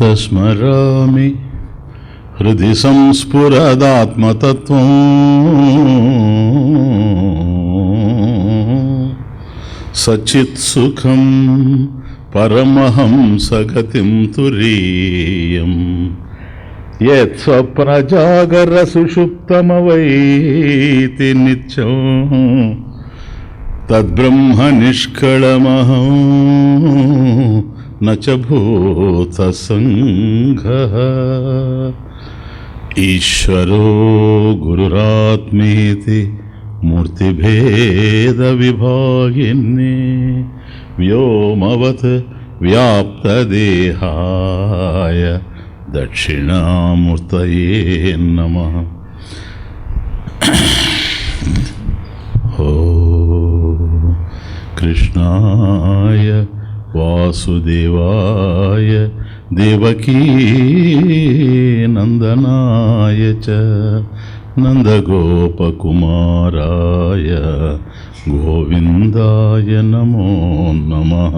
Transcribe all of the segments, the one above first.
స్మరామి హృది సంస్ఫురదాత్మతత్వం సచిత్సుఖం పరమహంసగతిం తురీయం యత్స్వప్నజాగర సుషుప్తమవైతి నిత్యం తద్బ్రహ్మ నిష్కళమహం నచ భూతసంఘః ఈశ్వరో గురురాత్మేతి మూర్తిభేద విభాగినే వ్యోమవత్ వ్యాప్తదేహాయ దక్షిణామూర్తయే నమః. కృష్ణాయ వాసుదేవాయ దేవకీ నందనాయ చ నందగోపకుమారాయ గోవిందాయ నమో నమః.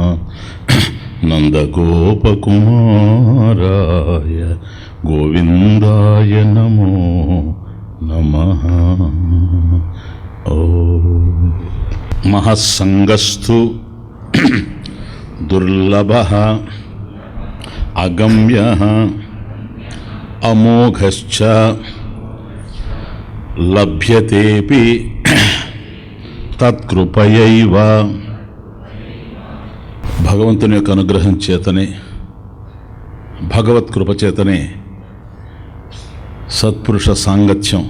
నందగోపకుమారాయ గోవిందాయ నమో నమః. మహస్సంగస్థు దుర్లభః అగమ్యః అమోఘశ్చ లభ్యతేపి తత్కృపయైవ. భగవంతుని యొక్క అనుగ్రహం చేతనే, భగవత్కృప చేతనే సత్పురుష సాంగత్యం,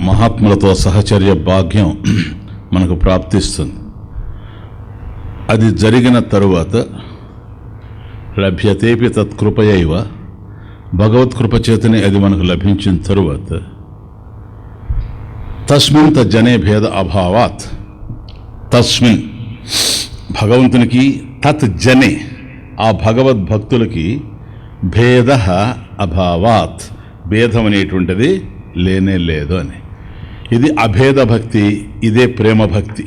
మహాత్ములతో సహచర్య భాగ్యం మనకు ప్రాప్తిస్తుంది. అది జరిగిన తరువాత లభ్యతేపి తత్కృపయైవ, భగవత్కృప చేతనే అది మనకు లభించిన తరువాత తస్మిన్ తజ్జనే భేద అభావాత్, తస్మిన్ భగవంతునికి, తత్ జనే ఆ భగవద్భక్తులకి, భేద అభావాత్ భేదం అనేటువంటిది లేనే లేదు అని. ఇది అభేద భక్తి, ఇదే ప్రేమ భక్తి.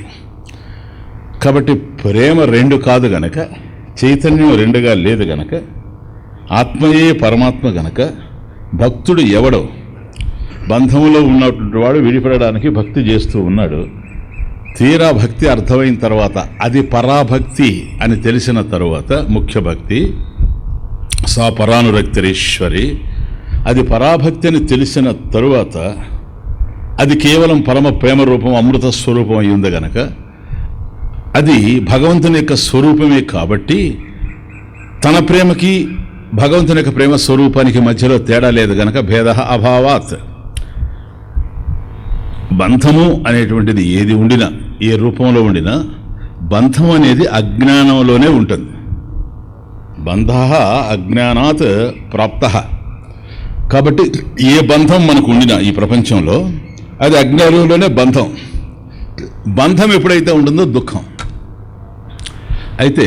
కాబట్టి ప్రేమ రెండు కాదు గనక, చైతన్యం రెండుగా లేదు గనక, ఆత్మయే పరమాత్మ గనక భక్తుడు ఎవడో బంధంలో ఉన్నటువంటి వాడు విడిపడడానికి భక్తి చేస్తూ ఉన్నాడు. తీరా భక్తి అర్థమైన తర్వాత, అది పరాభక్తి అని తెలిసిన తరువాత, ముఖ్య భక్తి సా పరానురక్తిరీశ్వరి, అది పరాభక్తి అని తెలిసిన తరువాత అది కేవలం పరమ ప్రేమ రూపం, అమృత స్వరూపం అయ్యింది గనక, అది భగవంతుని యొక్క స్వరూపమే కాబట్టి తన ప్రేమకి భగవంతుని యొక్క ప్రేమ స్వరూపానికి మధ్యలో తేడా లేదు గనక భేద అభావాత్. బంధము అనేటువంటిది ఏది ఉండినా, ఏ రూపంలో ఉండినా, బంధం అనేది అజ్ఞానంలోనే ఉంటుంది. బంధ అజ్ఞానాత్ ప్రాప్త. కాబట్టి ఏ బంధం మనకు ఉండినా ఈ ప్రపంచంలో అది అజ్ఞానంలోనే బంధం. బంధం ఎప్పుడైతే ఉంటుందో దుఃఖం. అయితే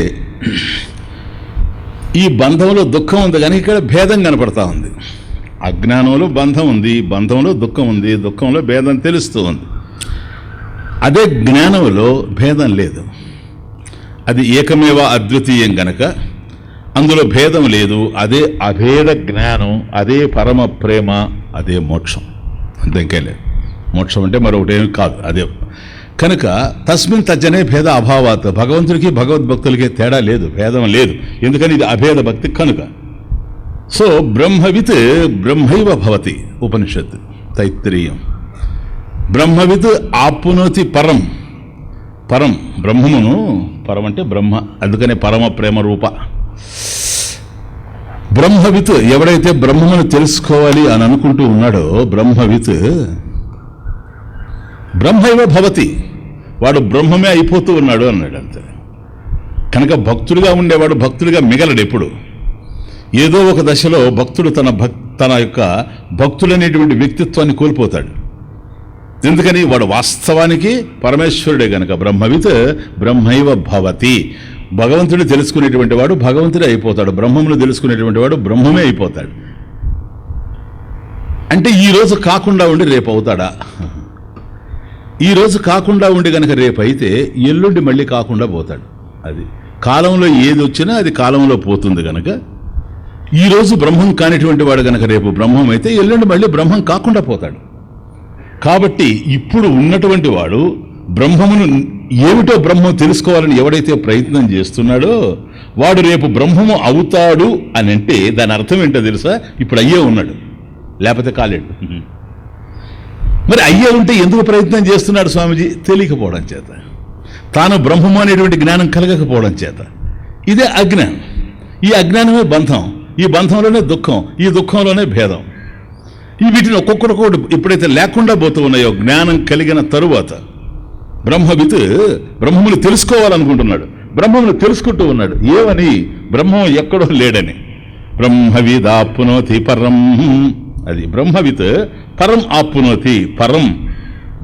ఈ బంధంలో దుఃఖం ఉంది కానీ ఇక్కడ భేదం కనపడతా ఉంది. అజ్ఞానంలో బంధం ఉంది, బంధంలో దుఃఖం ఉంది, దుఃఖంలో భేదం తెలుస్తూ ఉంది. అదే జ్ఞానంలో భేదం లేదు, అది ఏకమేవ అద్వితీయం గనక అందులో భేదం లేదు. అదే అభేద జ్ఞానం, అదే పరమ ప్రేమ, అదే మోక్షం. అంతే లేదు. మోక్షం అంటే మరొకటి ఏమి కాదు, అదే. కనుక తస్మిన్ తజ్జనే భేద అభావాత్, భగవంతుడికి భగవద్భక్తులకి తేడా లేదు, భేదం లేదు. ఎందుకని ఇది అభేద భక్తి కనుక. సో బ్రహ్మవిత్ బ్రహ్మైవ భవతి, ఉపనిషత్ తైత్తిరీయం. బ్రహ్మవిత్ ఆప్నోతి పరం, పరం బ్రహ్మమును, పరం అంటే బ్రహ్మ, అందుకనే పరమ ప్రేమ రూప. బ్రహ్మవిత్ ఎవడైతే బ్రహ్మమును తెలుసుకోవాలి అని అనుకుంటూ ఉన్నాడో, బ్రహ్మవిత్ బ్రహ్మైవ భవతి, వాడు బ్రహ్మమే అయిపోతూ ఉన్నాడు అన్నాడు. అంతే. కనుక భక్తుడిగా ఉండేవాడు భక్తుడిగా మిగలడు. ఎప్పుడు ఏదో ఒక దశలో భక్తుడు తన యొక్క భక్తులనేటువంటి వ్యక్తిత్వాన్ని కోల్పోతాడు. ఎందుకని? వాడు వాస్తవానికి పరమేశ్వరుడే గనక. బ్రహ్మవిత్ బ్రహ్మైవ భవతి, భగవంతుడు తెలుసుకునేటువంటి వాడు భగవంతుడే అయిపోతాడు, బ్రహ్మమును తెలుసుకునేటువంటి వాడు బ్రహ్మమే అయిపోతాడు. అంటే ఈరోజు కాకుండా ఉండి రేపు అవుతాడా? ఈరోజు కాకుండా ఉండి గనక రేపు అయితే ఎల్లుండి మళ్ళీ కాకుండా పోతాడు. అది కాలంలో ఏది వచ్చినా అది కాలంలో పోతుంది గనక ఈరోజు బ్రహ్మం కానిటువంటి వాడు గనక రేపు బ్రహ్మం అయితే ఎల్లుండి మళ్ళీ బ్రహ్మం కాకుండా పోతాడు. కాబట్టి ఇప్పుడు ఉన్నటువంటి వాడు బ్రహ్మమును ఏమిటో బ్రహ్మం తెలుసుకోవాలని ఎవడైతే ప్రయత్నం చేస్తున్నాడో వాడు రేపు బ్రహ్మము అవుతాడు అని అంటే దాని అర్థం ఏంటో తెలుసా? ఇప్పుడు అయ్యే ఉన్నాడు, లేకపోతే కాలేడు. మరి అయ్యే ఉంటే ఎందుకు ప్రయత్నం చేస్తున్నాడు స్వామీజీ? తెలియకపోవడం చేత, తాను బ్రహ్మము అనేటువంటి జ్ఞానం కలగకపోవడం చేత. ఇదే అజ్ఞానం. ఈ అజ్ఞానమే బంధం, ఈ బంధంలోనే దుఃఖం, ఈ దుఃఖంలోనే భేదం. ఈ వీటిని ఒక్కొక్కటి ఎప్పుడైతే లేకుండా పోతూ ఉన్నాయో జ్ఞానం కలిగిన తరువాత బ్రహ్మవిత్ బ్రహ్మమును తెలుసుకోవాలనుకుంటున్నాడు, బ్రహ్మమును తెలుసుకుంటూ ఉన్నాడు. ఏమని? బ్రహ్మం ఎక్కడో లేడని. బ్రహ్మవిద్ ఆప్నోతి పరం, అది బ్రహ్మవిత్ పరం ఆప్నోతి, పరం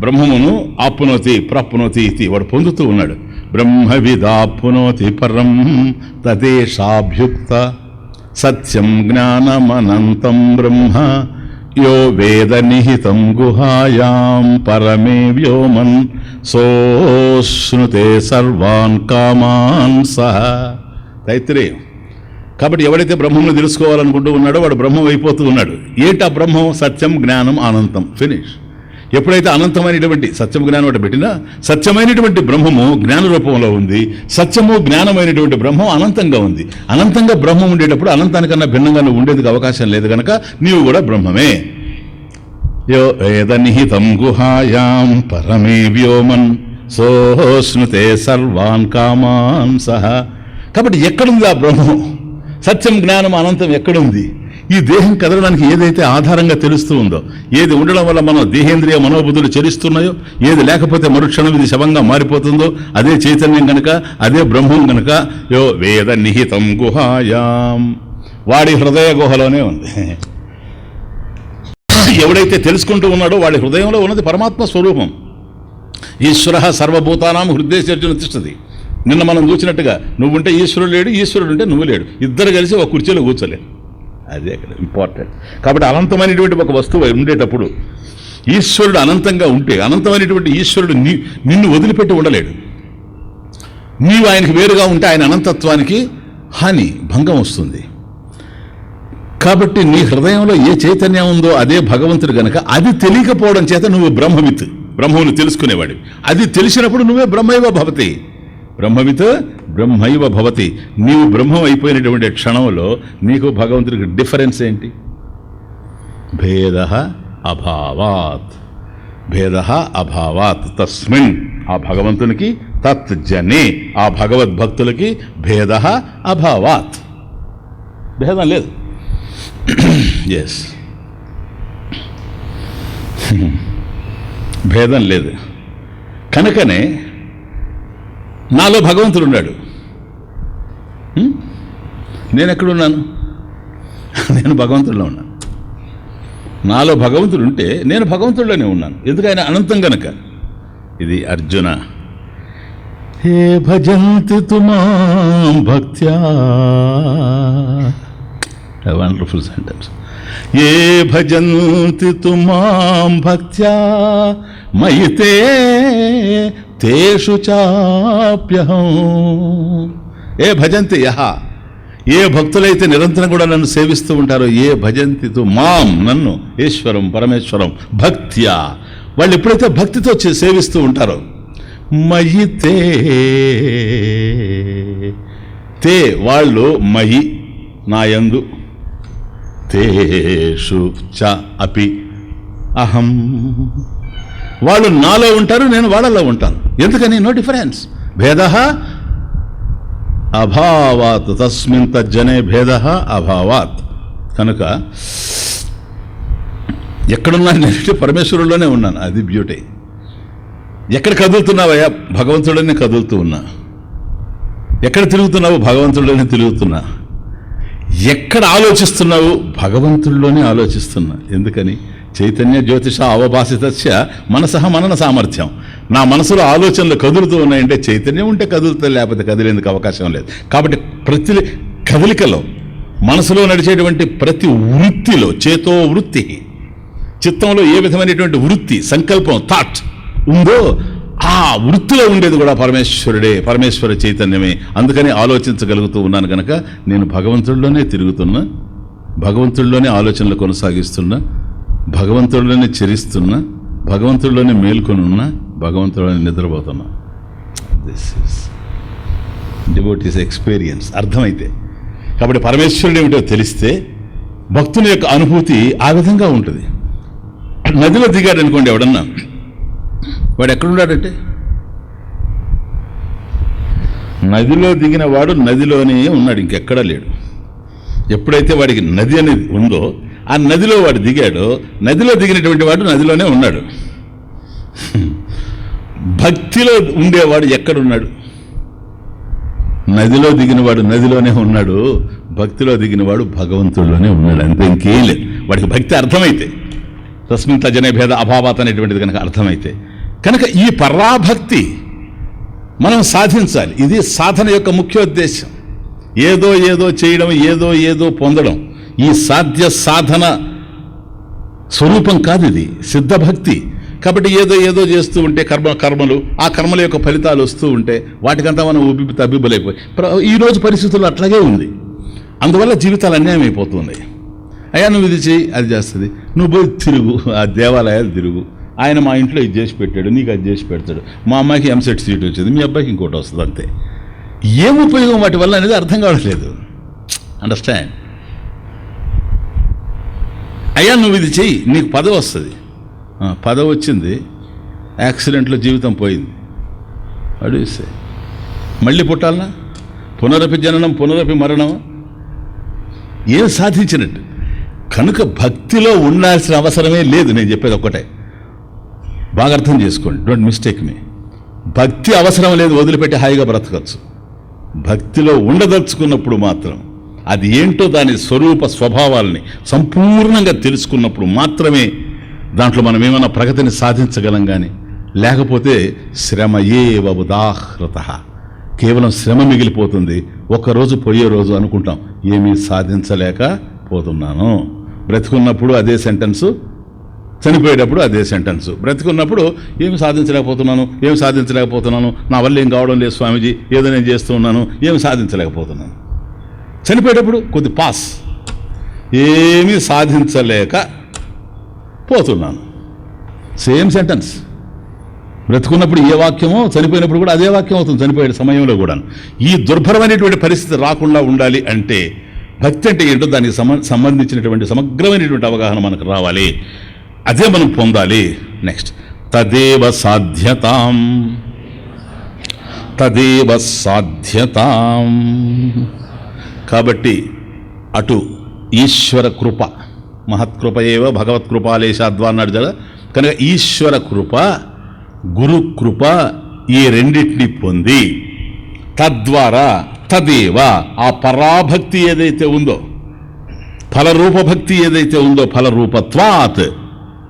బ్రహ్మమును ఆప్నోతి ప్రాప్నోతి ఇది వాడు పొందుతూ ఉన్నాడు. బ్రహ్మవిదాప్నోతి పరం తదేషాభ్యుక్త సత్యం జ్ఞానమనంతం బ్రహ్మ యో వేద నిహితం గుహాయాం పరమే వ్యోమన్ సోశ్నుతే సర్వాన్ కామాన్ సహ. తైత్రేయం. కాబట్టి ఎవడైతే బ్రహ్మమును తెలుసుకోవాలనుకుంటూ ఉన్నాడో వాడు బ్రహ్మం అయిపోతూ ఉన్నాడు. ఏంటా బ్రహ్మం? సత్యం జ్ఞానం అనంతం. ఫినిష్. ఎప్పుడైతే అనంతమైనటువంటి సత్యం జ్ఞానం ఒకటి పెట్టినా సత్యమైనటువంటి బ్రహ్మము జ్ఞాన రూపంలో ఉంది, సత్యము జ్ఞానమైనటువంటి బ్రహ్మం అనంతంగా ఉంది. అనంతంగా బ్రహ్మం ఉండేటప్పుడు అనంతానికన్నా భిన్నంగా నువ్వు ఉండేందుకు అవకాశం లేదు కనుక నీవు కూడా బ్రహ్మమే. యో వేద నిహితం గుహాయాం పరమే వ్యోమన్ సోశ్నుతే సర్వాన్ కామాన్ సహ. కాబట్టి ఎక్కడుంది ఆ బ్రహ్మం? సత్యం జ్ఞానం అనంతం ఎక్కడుంది? ఈ దేహం కదలడానికి ఏదైతే ఆధారంగా తెలుస్తూ ఉందో, ఏది ఉండడం వల్ల మనం దేహేంద్రియ మనోబుద్ధులు చరిస్తున్నాయో, ఏది లేకపోతే మరుక్షణం ఇది శవంగా మారిపోతుందో అదే చైతన్యం గనక, అదే బ్రహ్మం గనక యో వేద నిహితం గుహాయాం, వాడి హృదయ గుహలోనే ఉంది. ఎవడైతే తెలుసుకుంటూ ఉన్నాడో వాడి హృదయంలో ఉన్నది పరమాత్మ స్వరూపం. ఈశ్వర సర్వభూతానాం హృదయచర్జన తిష్టది. నిన్న మనం చూసినట్టుగా నువ్వుంటే ఈశ్వరుడు లేడు, ఈశ్వరుడు ఉంటే నువ్వు లేడు, ఇద్దరు కలిసి ఒక కుర్చీలో కూర్చోలేరు. అదే ఇక్కడ ఇంపార్టెంట్. కాబట్టి అనంతమైనటువంటి ఒక వస్తువు ఉండేటప్పుడు ఈశ్వరుడు అనంతంగా ఉంటే అనంతమైనటువంటి ఈశ్వరుడు నిన్ను వదిలిపెట్టి ఉండలేడు. నీవు ఆయనకి వేరుగా ఉంటే ఆయన అనంతత్వానికి హాని, భంగం వస్తుంది. కాబట్టి నీ హృదయంలో ఏ చైతన్యం ఉందో అదే భగవంతుడు గనక అది తెలియకపోవడం చేత నువ్వు బ్రహ్మవిత్, బ్రహ్మమును తెలుసుకునేవాడివి. అది తెలిసినప్పుడు నువ్వే బ్రహ్మైవ భవతి. బ్రహ్మవిత్ బ్రహ్మైవ భవతి. నీవు బ్రహ్మం అయిపోయినటువంటి క్షణంలో నీకు భగవంతుడికి డిఫరెన్స్ ఏంటి? భేద అభావాత్, భేద అభావాత్ తస్మిన్, ఆ భగవంతునికి, తత్ జనే, ఆ భగవద్భక్తులకి భేద అభావాత్, భేదం లేదు. ఎస్, భేదం లేదు. కనుకనే నాలో భగవంతుడు ఉన్నాడు. నేను ఎక్కడున్నాను? నేను భగవంతుడిలో ఉన్నాను. నాలో భగవంతుడు ఉంటే నేను భగవంతుడిలోనే ఉన్నాను. ఎందుకు? ఆయన అనంతం గనక. ఇది అర్జున. హే భజంతి తుమాం భక్త్యా, వండర్ఫుల్ సెంటెన్స్. ఏ భజంతి తుమాం భక్త్యా మయితే తేషు చాప్యహం. ఏ భజంతి యహ, ఏ భక్తులైతే నిరంతరం కూడా నన్ను సేవిస్తూ ఉంటారో, ఏ భజంతి తు మాం, నన్ను, ఈశ్వరం పరమేశ్వరం, భక్త్యా, వాళ్ళు ఎప్పుడైతే భక్తితో సేవిస్తూ ఉంటారో, మయితే, తే వాళ్ళు, మయి నాయందు, తేషు చ అపి అహం, వాళ్ళు నాలో ఉంటారు, నేను వాళ్ళలో ఉంటాను. ఎందుకని? No difference. భేద అభావాత్ తస్మిన్ తజ్జనే భేద అభావాత్. కనుక ఎక్కడున్నాను నేను? పరమేశ్వరుల్లోనే ఉన్నాను. అది బ్యూటీ. ఎక్కడ కదులుతున్నావయ్యా? భగవంతుడిని కదులుతూ ఉన్నా. ఎక్కడ తిరుగుతున్నావు? భగవంతుడిలోనే తిరుగుతున్నా. ఎక్కడ ఆలోచిస్తున్నావు? భగవంతుడిలోనే ఆలోచిస్తున్నా. ఎందుకని? చైతన్య జ్యోతిష అవభాసితస్య మనసహ మనన సామర్థ్యం. నా మనసులో ఆలోచనలు కదులుతూ ఉన్నాయంటే చైతన్యం ఉంటే కదులుతుంది, లేకపోతే కదిలేందుకు అవకాశం లేదు. కాబట్టి ప్రతి కదలికలో, మనసులో నడిచేటువంటి ప్రతి వృత్తిలో, చేతో వృత్తి, చిత్తంలో ఏ విధమైనటువంటి వృత్తి, సంకల్పం, థాట్ ఉందో ఆ వృత్తిలో ఉండేది కూడా పరమేశ్వరుడే, పరమేశ్వర చైతన్యమే. అందుకని ఆలోచించగలుగుతూ ఉన్నాను కనుక నేను భగవంతుడిలోనే తిరుగుతున్నా, భగవంతుడిలోనే ఆలోచనలు కొనసాగిస్తున్నా, భగవంతుడిలోనే చరిస్తున్నా, భగవంతుడిలోనే మేల్కొని ఉన్నా, భగవంతుడిలోనే నిద్రపోతున్నా. This is devotee's experience. అర్థమైతే కాబట్టి పరమేశ్వరుడు ఏమిటో తెలిస్తే భక్తుని యొక్క అనుభూతి ఆ విధంగా ఉంటుంది. నదిలో దిగాడు అనుకోండి ఎవడన్నా, వాడు ఎక్కడున్నాడంటే నదిలో దిగిన వాడు నదిలోనే ఉన్నాడు, ఇంకెక్కడా లేడు. ఎప్పుడైతే వాడికి నది అనేది ఉందో ఆ నదిలో వాడు దిగాడో, నదిలో దిగినటువంటి వాడు నదిలోనే ఉన్నాడు. భక్తిలో ఉండేవాడు ఎక్కడున్నాడు? నదిలో దిగినవాడు నదిలోనే ఉన్నాడు, భక్తిలో దిగినవాడు భగవంతుడిలోనే ఉన్నాడు. అంతే, ఇంకేం లేదు. వాడికి భక్తి అర్థమైతే, తస్మిన్ తజ్జనే భేద అభావాత్ అనేటువంటిది కనుక అర్థమైతే, కనుక ఈ పరాభక్తి మనం సాధించాలి. ఇది సాధన యొక్క ముఖ్యోద్దేశం. ఏదో ఏదో చేయడం, ఏదో ఏదో పొందడం ఈ సాధ్య సాధన స్వరూపం కాదు. ఇది సిద్ధభక్తి. కాబట్టి ఏదో ఏదో చేస్తూ ఉంటే కర్మలు, ఆ కర్మల యొక్క ఫలితాలు వస్తూ ఉంటే వాటికంతా మనం తబ్బిబ్బలైపోయి ఈరోజు పరిస్థితుల్లో అట్లాగే ఉంది. అందువల్ల జీవితాలు అన్యాయం అయిపోతుంది. అయ్యా నువ్వు ఇది చేయి, అది చేస్తుంది, నువ్వు పోయి తిరుగు, ఆ దేవాలయాలు తిరుగు, ఆయన మా ఇంట్లో ఇది చేసి పెట్టాడు, నీకు అది చేసి పెడతాడు, మా అమ్మాయికి ఎంసెట్ సీట్ వచ్చింది, మీ అబ్బాయికి ఇంకోటి వస్తుంది, అంతే. ఏం ఉపయోగం వాటి వల్ల అనేది అర్థం కావట్లేదు. అండర్స్టాండ్? అయ్యా నువ్వు ఇది చెయ్యి, నీకు పదవి వస్తుంది, పదవి వచ్చింది, యాక్సిడెంట్లో జీవితం పోయింది, అడిగిస్తే మళ్ళీ పుట్టాలనా? పునరపి జననం పునరపి మరణం. ఏం సాధించినట్టు? కనుక భక్తిలో ఉండాల్సిన అవసరమే లేదు. నేను చెప్పేది ఒక్కటే, బాగా అర్థం చేసుకోండి, డోంట్ మిస్టేక్ మీ. భక్తి అవసరం లేదు, వదిలిపెట్టి హాయిగా బ్రతకచ్చు. భక్తిలో ఉండదలుచుకున్నప్పుడు మాత్రం అది ఏంటో దాని స్వరూప స్వభావాల్ని సంపూర్ణంగా తెలుసుకున్నప్పుడు మాత్రమే దాంట్లో మనం ఏమైనా ప్రగతిని సాధించగలం. కానీ లేకపోతే శ్రమ ఏవ ఉదాహృత, కేవలం శ్రమ మిగిలిపోతుంది. ఒక్కరోజు పోయే రోజు అనుకుంటాం ఏమీ సాధించలేకపోతున్నాను. బ్రతికున్నప్పుడు అదే సెంటెన్సు, చనిపోయేటప్పుడు అదే సెంటెన్సు. బ్రతికున్నప్పుడు ఏమి సాధించలేకపోతున్నాను, నా వల్ల ఏం కావడం లేదు స్వామీజీ, ఏదో నేను చేస్తూ ఉన్నాను, ఏమి సాధించలేకపోతున్నాను. చనిపోయేటప్పుడు కొద్ది పాస్, ఏమీ సాధించలేకపోతున్నాను. Same sentence. బ్రతుకున్నప్పుడు ఏ వాక్యమో చనిపోయినప్పుడు కూడా అదే వాక్యం అవుతుంది, చనిపోయే సమయంలో కూడా. ఈ దుర్భరమైనటువంటి పరిస్థితి రాకుండా ఉండాలి అంటే భక్తి అంటే ఏంటో దానికి సంబంధించినటువంటి సమగ్రమైనటువంటి అవగాహన మనకు రావాలి. అదే మనం పొందాలి. నెక్స్ట్ తదేవ సాధ్యతాం. కాబట్టి అటు ఈశ్వర కృప, మహత్కృప ఏవ భగవత్కృపాలేశాద్వా అన్నాడు కదా. కనుక ఈశ్వర కృప, గురు కృప, ఈ రెండింటిని పొంది తద్వారా తదేవ ఆ పరాభక్తి ఏదైతే ఉందో, ఫలరూపభక్తి ఏదైతే ఉందో, ఫలరూపత్వాత్,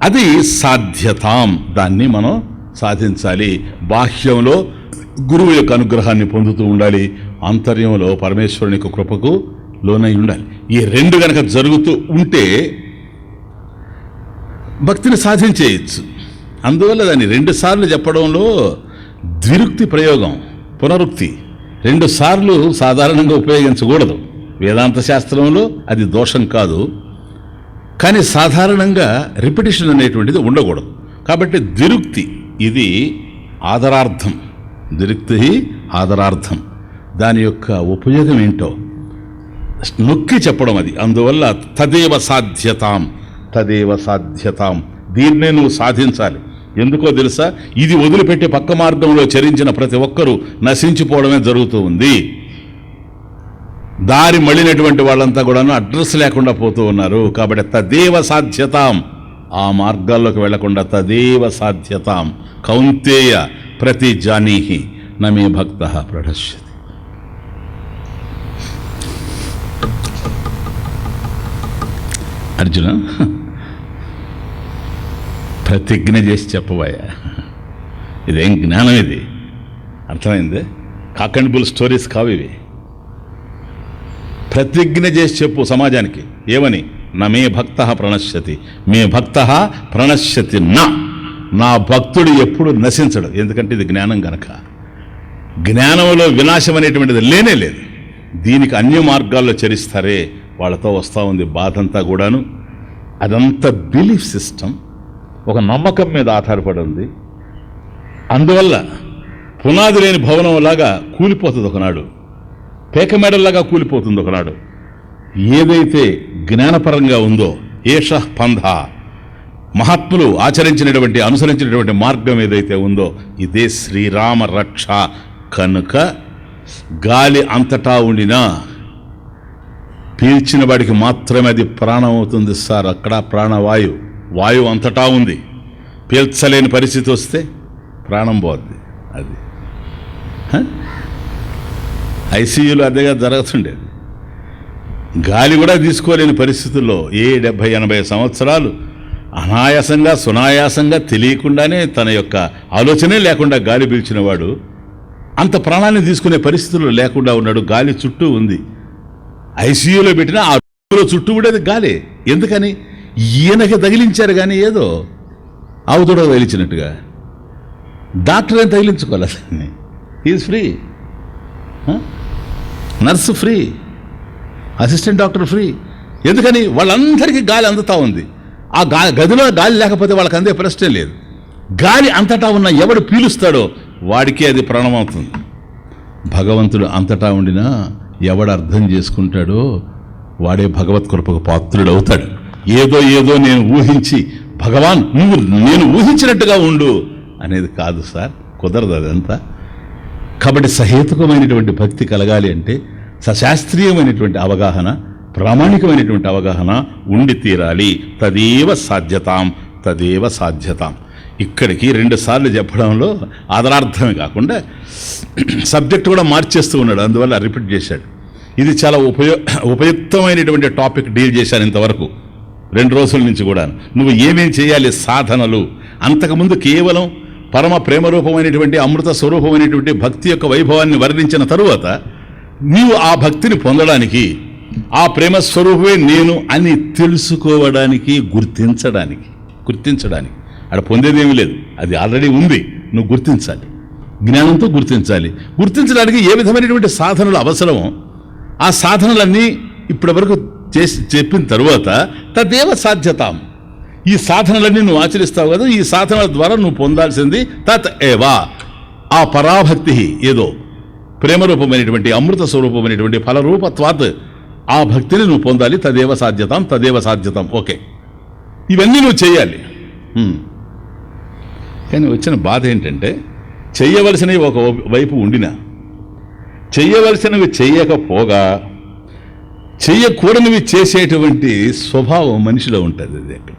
అది సాధ్యతాం, దాన్ని మనం సాధించాలి. బాహ్యంలో గురువు యొక్క అనుగ్రహాన్ని పొందుతూ ఉండాలి, ఆంతర్యంలో పరమేశ్వరుని యొక్క కృపకు లోనై ఉండాలి. ఈ రెండు గనక జరుగుతూ ఉంటే భక్తిని సాధించేయచ్చు. అందువల్ల దాన్ని 2 సార్లు చెప్పడంలో ద్విరుక్తి ప్రయోగం, పునరుక్తి 2 సార్లు సాధారణంగా ఉపయోగించకూడదు. వేదాంత శాస్త్రంలో అది దోషం కాదు, కానీ సాధారణంగా రిపిటిషన్ అనేటువంటిది ఉండకూడదు. కాబట్టి ద్విరుక్తి ఇది ఆదరార్థం, ద్విరుక్తి ఆదరార్థం. దాని యొక్క ఉపయోగం ఏంటో నొక్కి చెప్పడం అది. అందువల్ల తదేవ సాధ్యతాం, దీన్నే నువ్వు సాధించాలి. ఎందుకో తెలుసా? ఇది వదిలిపెట్టి పక్క మార్గంలో చరించిన ప్రతి ఒక్కరూ నశించిపోవడమే జరుగుతూ ఉంది. దారి మళ్ళినటువంటి వాళ్ళంతా కూడాను అడ్రస్ లేకుండా పోతూ ఉన్నారు. కాబట్టి తదేవ సాధ్యతాం, ఆ మార్గాల్లోకి వెళ్లకుండా తదేవ సాధ్యతాం కౌంతేయ ప్రతి జానీహి నమే భక్త ప్రణశ్యతి. అర్జున, ప్రతిజ్ఞ చేసి చెప్పబోయా, ఇదేం జ్ఞానం, ఇది అర్థమైంది? కాక్ అండ్ బుల్ స్టోరీస్ కావు ఇవి. ప్రతిజ్ఞ చేసి చెప్పు సమాజానికి. ఏమని? మే భక్త ప్రణశ్యతి, మే భక్త ప్రణశ్యతి, నా భక్తుడు ఎప్పుడు నశించడు. ఎందుకంటే ఇది జ్ఞానం గనక. జ్ఞానంలో వినాశం అనేటువంటిది లేనే లేదు. దీనికి అన్య మార్గాల్లో చరిస్తారే వాళ్ళతో వస్తూ ఉంది బాధ అంతా కూడాను. అదంతా బిలీఫ్ సిస్టమ్, ఒక నమ్మకం మీద ఆధారపడి ఉంది. అందువల్ల పునాది లేని భవనంలాగా కూలిపోతుంది ఒకనాడు, పేకమేడల్లాగా కూలిపోతుంది ఒకనాడు. ఏదైతే జ్ఞానపరంగా ఉందో ఏష పంధ, మహాత్ములు ఆచరించినటువంటి అనుసరించినటువంటి మార్గం ఏదైతే ఉందో ఇదే శ్రీరామ రక్ష. కనుక గాలి అంతటా ఉండినా పీల్చిన వాడికి మాత్రమే అది ప్రాణం అవుతుంది సార్. అక్కడ ప్రాణవాయు, వాయువు అంతటా ఉంది. పీల్చలేని పరిస్థితి వస్తే ప్రాణం పోద్ది. అది ఐసీయూలో అదేగా జరుగుతుండేది. గాలి కూడా తీసుకోలేని పరిస్థితుల్లో 70-80 సంవత్సరాలు అనాయాసంగా సునాయాసంగా తెలియకుండానే తన యొక్క ఆలోచనే లేకుండా గాలి పీల్చినవాడు అంత ప్రాణాన్ని తీసుకునే పరిస్థితుల్లో లేకుండా ఉన్నాడు. గాలి చుట్టూ ఉంది. ఐసీయూలో పెట్టినా ఆ చుట్టూ ఉండేది గాలి. ఎందుకని? ఈయనకి తగిలించారు కానీ ఏదో ఆవుతోడ తగిలించినట్టుగా. డాక్టర్ ఏం తగిలించుకోవాలి, is free, nurse free, assistant doctor free. ఎందుకని? వాళ్ళందరికీ గాలి అందుతూ ఉంది. ఆ గదిలో గాలి లేకపోతే వాళ్ళకి అందే ప్రశ్నే లేదు. గాలి అంతటా ఉన్న ఎవడు పీలుస్తాడో వాడికి అది ప్రాణమవుతుంది. భగవంతుడు అంతటా ఉండినా ఎవడు అర్థం చేసుకుంటాడో వాడే భగవత్ కృపకు పాత్రుడు అవుతాడు. ఏదో ఏదో నేను ఊహించి భగవాన్ నువ్వు నేను ఊహించినట్టుగా ఉండు అనేది కాదు సార్, కుదరదు అదంతా. కాబట్టి సహేతుకమైనటువంటి భక్తి కలగాలి అంటే సశాస్త్రీయమైనటువంటి అవగాహన, ప్రామాణికమైనటువంటి అవగాహన ఉండి తీరాలి. తదేవ సాధ్యతాం, తదేవ సాధ్యతాం. ఇక్కడికి 2 సార్లు చెప్పడంలో ఆదరార్థమే కాకుండా సబ్జెక్ట్ కూడా మార్చేస్తూ ఉన్నాడు, అందువల్ల రిపీట్ చేశాడు. ఇది చాలా ఉపయుక్తమైనటువంటి టాపిక్ డీల్ చేశాను ఇంతవరకు 2 రోజుల నుంచి కూడా. నువ్వు ఏమేం చేయాలి సాధనలు. అంతకుముందు కేవలం పరమ ప్రేమరూపమైనటువంటి అమృత స్వరూపమైనటువంటి భక్తి యొక్క వైభవాన్ని వర్ణించిన తరువాత నీవు ఆ భక్తిని పొందడానికి, ఆ ప్రేమస్వరూపమే నేను అని తెలుసుకోవడానికి, గుర్తించడానికి అక్కడ పొందేదేమీ లేదు, అది ఆల్రెడీ ఉంది. నువ్వు గుర్తించాలి, జ్ఞానంతో గుర్తించాలి. గుర్తించడానికి ఏ విధమైనటువంటి సాధనలు అవసరమో ఆ సాధనలన్నీ ఇప్పటి వరకు చెప్పిన తరువాత తదేవ సాధ్యతాం. ఈ సాధనలన్నీ నువ్వు ఆచరిస్తావు కదా, ఈ సాధనల ద్వారా నువ్వు పొందాల్సింది తత్ ఏవా, ఆ పరాభక్తి ఏదో ప్రేమరూపమైనటువంటి అమృత స్వరూపమైనటువంటి ఫలరూపత్వాత్ ఆ భక్తిని నువ్వు పొందాలి. తదేవ సాధ్యతాం, తదేవ సాధ్యతాం. ఓకే, ఇవన్నీ నువ్వు చేయాలి. కానీ వచ్చిన బాధ ఏంటంటే చెయ్యవలసినవి ఒక వైపు ఉండినా చెయ్యవలసినవి చెయ్యకపోగా చెయ్యకూడనివి చేసేటువంటి స్వభావం మనిషిలో ఉంటుంది. అది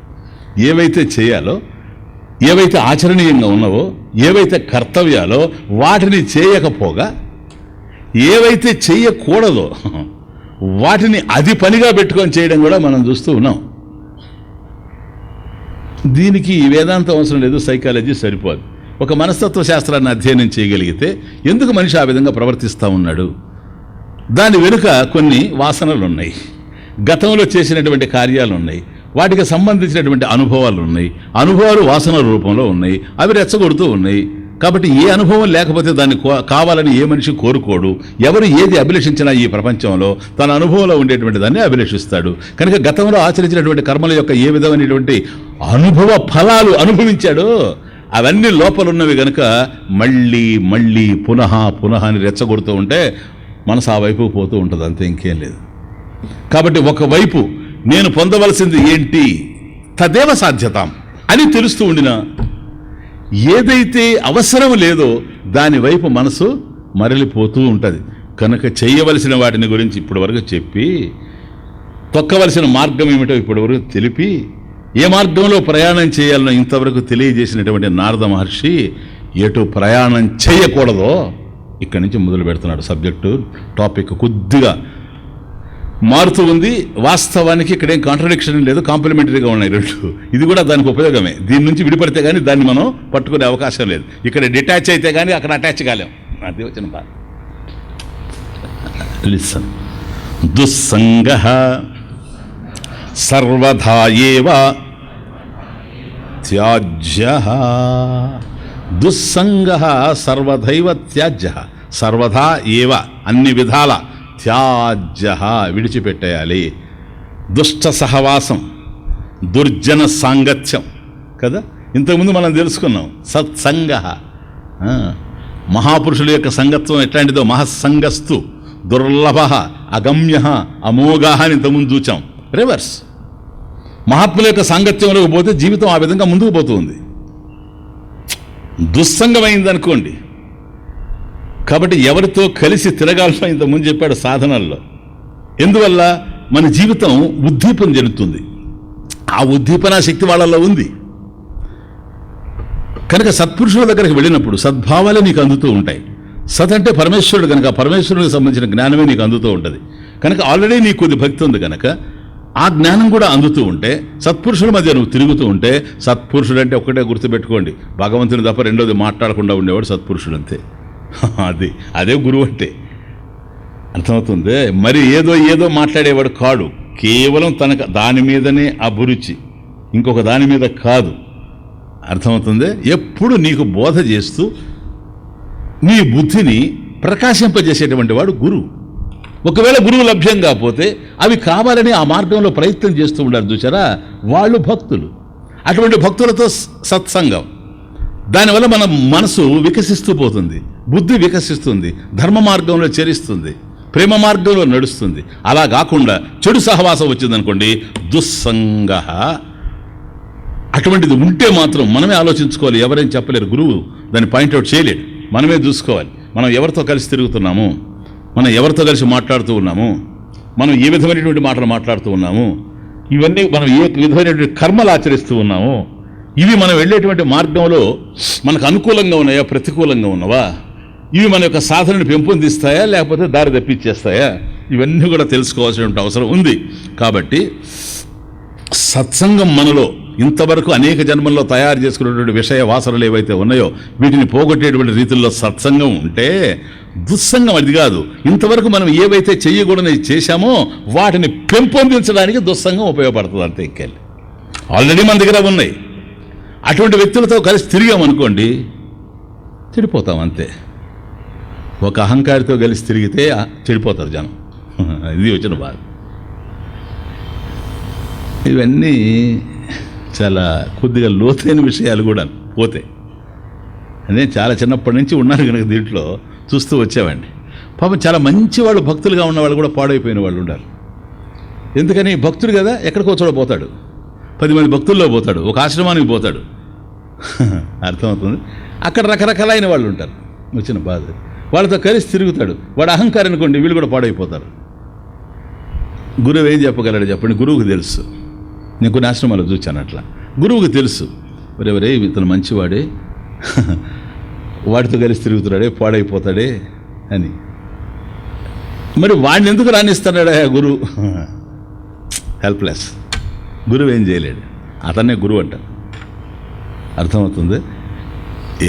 ఏవైతే చేయాలో, ఏవైతే ఆచరణీయంగా ఉన్నావో, ఏవైతే కర్తవ్యాలో వాటిని చేయకపోగా ఏవైతే చెయ్యకూడదో వాటిని అది పనిగా పెట్టుకొని చేయడం కూడా మనం చూస్తూ ఉన్నాం. దీనికి వేదాంతం అవసరం లేదు, సైకాలజీ సరిపోదు. ఒక మనస్తత్వ శాస్త్రాన్ని అధ్యయనం చేయగలిగితే ఎందుకు మనిషి ఆ విధంగా ప్రవర్తిస్తూ ఉన్నాడు, దాని వెనుక కొన్ని వాసనలు ఉన్నాయి, గతంలో చేసినటువంటి కార్యాలు ఉన్నాయి, వాటికి సంబంధించినటువంటి అనుభవాలు ఉన్నాయి. అనుభవాలు వాసనల రూపంలో ఉన్నాయి, అవి రెచ్చగొడుతూ ఉన్నాయి. కాబట్టి ఏ అనుభవం లేకపోతే దాన్ని కావాలని ఏ మనిషి కోరుకోడు. ఎవరు ఏది అభిలషించినా ఈ ప్రపంచంలో తన అనుభవంలో ఉండేటువంటి దాన్ని అభిలషిస్తాడు. కనుక గతంలో ఆచరించినటువంటి కర్మల యొక్క ఏ విధమైనటువంటి అనుభవ ఫలాలు అనుభవించాడో అవన్నీ లోపలున్నవి కనుక మళ్ళీ మళ్ళీ పునః పునః అని రెచ్చగొడుతూ ఉంటే మనసు ఆ వైపు పోతూ ఉంటుంది, అంతే, ఇంకేం లేదు. కాబట్టి ఒకవైపు నేను పొందవలసింది ఏంటి, తదేవ సాధ్యతాం అని తెలుస్తూ ఉండినా ఏదైతే అవసరం లేదో దానివైపు మనసు మరలిపోతూ ఉంటుంది. కనుక చేయవలసిన వాటిని గురించి ఇప్పటి వరకు చెప్పి, తొక్కవలసిన మార్గం ఏమిటో ఇప్పటి వరకు తెలిపి, ఏ మార్గంలో ప్రయాణం చేయాలనో ఇంతవరకు తెలియజేసినటువంటి నారద మహర్షి ఎటు ప్రయాణం చేయకూడదో ఇక్కడి నుంచి మొదలు పెడుతున్నాడు. సబ్జెక్టు టాపిక్ కొద్దిగా మారుతూ ఉంది. వాస్తవానికి ఇక్కడేం కాంట్రడిక్షన్ లేదు, కాంప్లిమెంటరీగా ఉన్నాయి రెండు. ఇది కూడా దానికి ఉపయోగమే. దీని నుంచి విడిపడితే కానీ దాన్ని మనం పట్టుకునే అవకాశం లేదు. ఇక్కడ డిటాచ్ అయితే కానీ అక్కడ అటాచ్ కాలేం. అది వచ్చిన బాధ. లిసన్. దుస్సంగః సర్వధా ఏవ త్యాజ్యః. దుస్సంగః సర్వధైవ త్యాజ్యః. సర్వధా ఏవ, అన్ని విధాల, త్యాజ్యః విడిచిపెట్టేయాలి. దుష్ట సహవాసం, దుర్జన సాంగత్యం కదా. ఇంతకుముందు మనం తెలుసుకున్నాం సత్సంగ. మహాపురుషుల యొక్క సంగత్వం ఎట్లాంటిదో, మహస్సంగస్తు దుర్లభ అగమ్య అమోఘ అని ఇంతకుముందు చూచాం. రివర్స్, మహాత్ముల యొక్క సాంగత్యంలోకి పోతే జీవితం ఆ విధంగా ముందుకు పోతుంది. దుస్సంగమైంది అనుకోండి. కాబట్టి ఎవరితో కలిసి తిరగాల్సిన ఇంతకుముందు చెప్పాడు సాధనల్లో. ఎందువల్ల మన జీవితం ఉద్దీపన జరుగుతుంది. ఆ ఉద్దీపన శక్తి వాళ్ళల్లో ఉంది కనుక సత్పురుషుల దగ్గరికి వెళ్ళినప్పుడు సద్భావాలే నీకు అందుతూ ఉంటాయి. సత్ అంటే పరమేశ్వరుడు కనుక పరమేశ్వరుడికి సంబంధించిన జ్ఞానమే నీకు అందుతూ ఉంటుంది. కనుక ఆల్రెడీ నీకు కొద్ది భక్తి ఉంది కనుక ఆ జ్ఞానం కూడా అందుతూ ఉంటే, సత్పురుషుల మధ్య నువ్వు తిరుగుతూ ఉంటే, సత్పురుషుడు అంటే ఒక్కటే గుర్తుపెట్టుకోండి, భగవంతుని తప్ప రెండోది మాట్లాడకుండా ఉండేవాడు సత్పురుషుడు అంతే. అదే గురువు అంటే. అర్థమవుతుంది. మరి ఏదో మాట్లాడేవాడు కాడు. కేవలం తనకు దాని మీదనే అభిరుచి, ఇంకొక దాని మీద కాదు. అర్థమవుతుంది. ఎప్పుడు నీకు బోధ చేస్తూ నీ బుద్ధిని ప్రకాశింపజేసేటువంటి వాడు గురువు. ఒకవేళ గురువు లభ్యం కాకపోతే అవి కావాలని ఆ మార్గంలో ప్రయత్నం చేస్తూ ఉండాలి చూసారా, వాళ్ళు భక్తులు. అటువంటి భక్తులతో సత్సంగం, దానివల్ల మన మనసు వికసిస్తూ పోతుంది, బుద్ధి వికసిస్తుంది, ధర్మ మార్గంలో చరిస్తుంది, ప్రేమ మార్గంలో నడుస్తుంది. అలా కాకుండా చెడు సహవాసం వచ్చిందనుకోండి, దుస్సంగ. అటువంటిది ఉంటే మాత్రం మనమే ఆలోచించుకోవాలి. ఎవరేం చెప్పలేరు, గురువు దాన్ని పాయింట్అవుట్ చేయలేడు. మనమే చూసుకోవాలి. మనం ఎవరితో కలిసి తిరుగుతున్నాము, మనం ఎవరితో కలిసి మాట్లాడుతూ ఉన్నాము, మనం ఏ విధమైనటువంటి మాటలు మాట్లాడుతూ ఉన్నాము, ఇవన్నీ మనం ఏ విధమైనటువంటి కర్మలు ఆచరిస్తూ ఉన్నాము, ఇవి మనం వెళ్ళేటువంటి మార్గంలో మనకు అనుకూలంగా ఉన్నాయా, ప్రతికూలంగా ఉన్నవా, ఇవి మన యొక్క సాధనను పెంపొందిస్తాయా లేకపోతే దారి తప్పించేస్తాయా, ఇవన్నీ కూడా తెలుసుకోవాల్సిన అవసరం ఉంది. కాబట్టి సత్సంగం మనలో ఇంతవరకు అనేక జన్మల్లో తయారు చేసుకున్నటువంటి విషయ వాసనలు ఏవైతే ఉన్నాయో వీటిని పోగొట్టేటువంటి రీతిలో సత్సంగం ఉంటే, దుస్సంగం అది కాదు. ఇంతవరకు మనం ఏవైతే చెయ్యకూడని చేశామో వాటిని పెంపొందించడానికి దుస్సంగం ఉపయోగపడుతుంది అంతే. ఇంకెళ్ళి ఆల్రెడీ మన దగ్గర ఉన్నాయి. అటువంటి వ్యక్తులతో కలిసి తిరిగామనుకోండి, చెడిపోతాం అంతే. ఒక అహంకారితో కలిసి తిరిగితే చెడిపోతారు జనం. ఇది వచ్చిన బాధ. ఇవన్నీ చాలా కొద్దిగా లోతైన విషయాలు కూడా పోతే. అదే చాలా చిన్నప్పటి నుంచి ఉన్నారు కనుక దీంట్లో చూస్తూ వచ్చామండి. పాపం చాలా మంచి వాళ్ళు, భక్తులుగా ఉన్నవాళ్ళు కూడా పాడైపోయిన వాళ్ళు ఉన్నారు. ఎందుకని? భక్తుడు కదా, ఎక్కడికో చోట పోతాడు, 10 మంది భక్తుల్లో పోతాడు, ఒక ఆశ్రమానికి పోతాడు. అర్థమవుతుంది. అక్కడ రకరకాలైన వాళ్ళు ఉంటారు. వచ్చిన బాధ. వాళ్ళతో కలిసి తిరుగుతాడు. వాడు అహంకారం అనుకోండి, వీళ్ళు కూడా పాడైపోతారు. గురువు ఏం చెప్పగలడు చెప్పండి? గురువుకు తెలుసు. నేను కొన్ని ఆశ్రమాలు చూచాను అట్లా. గురువుకు తెలుసు, ఎవరే ఇతను మంచివాడే, వాడితో కలిసి తిరుగుతున్నాడే, పాడైపోతాడే అని. మరి వాడిని ఎందుకు రాణిస్తున్నాడా గురువు? హెల్ప్లెస్. గురువు ఏం చేయలేడు. అతన్నే గురువు అంట. అర్థమవుతుంది.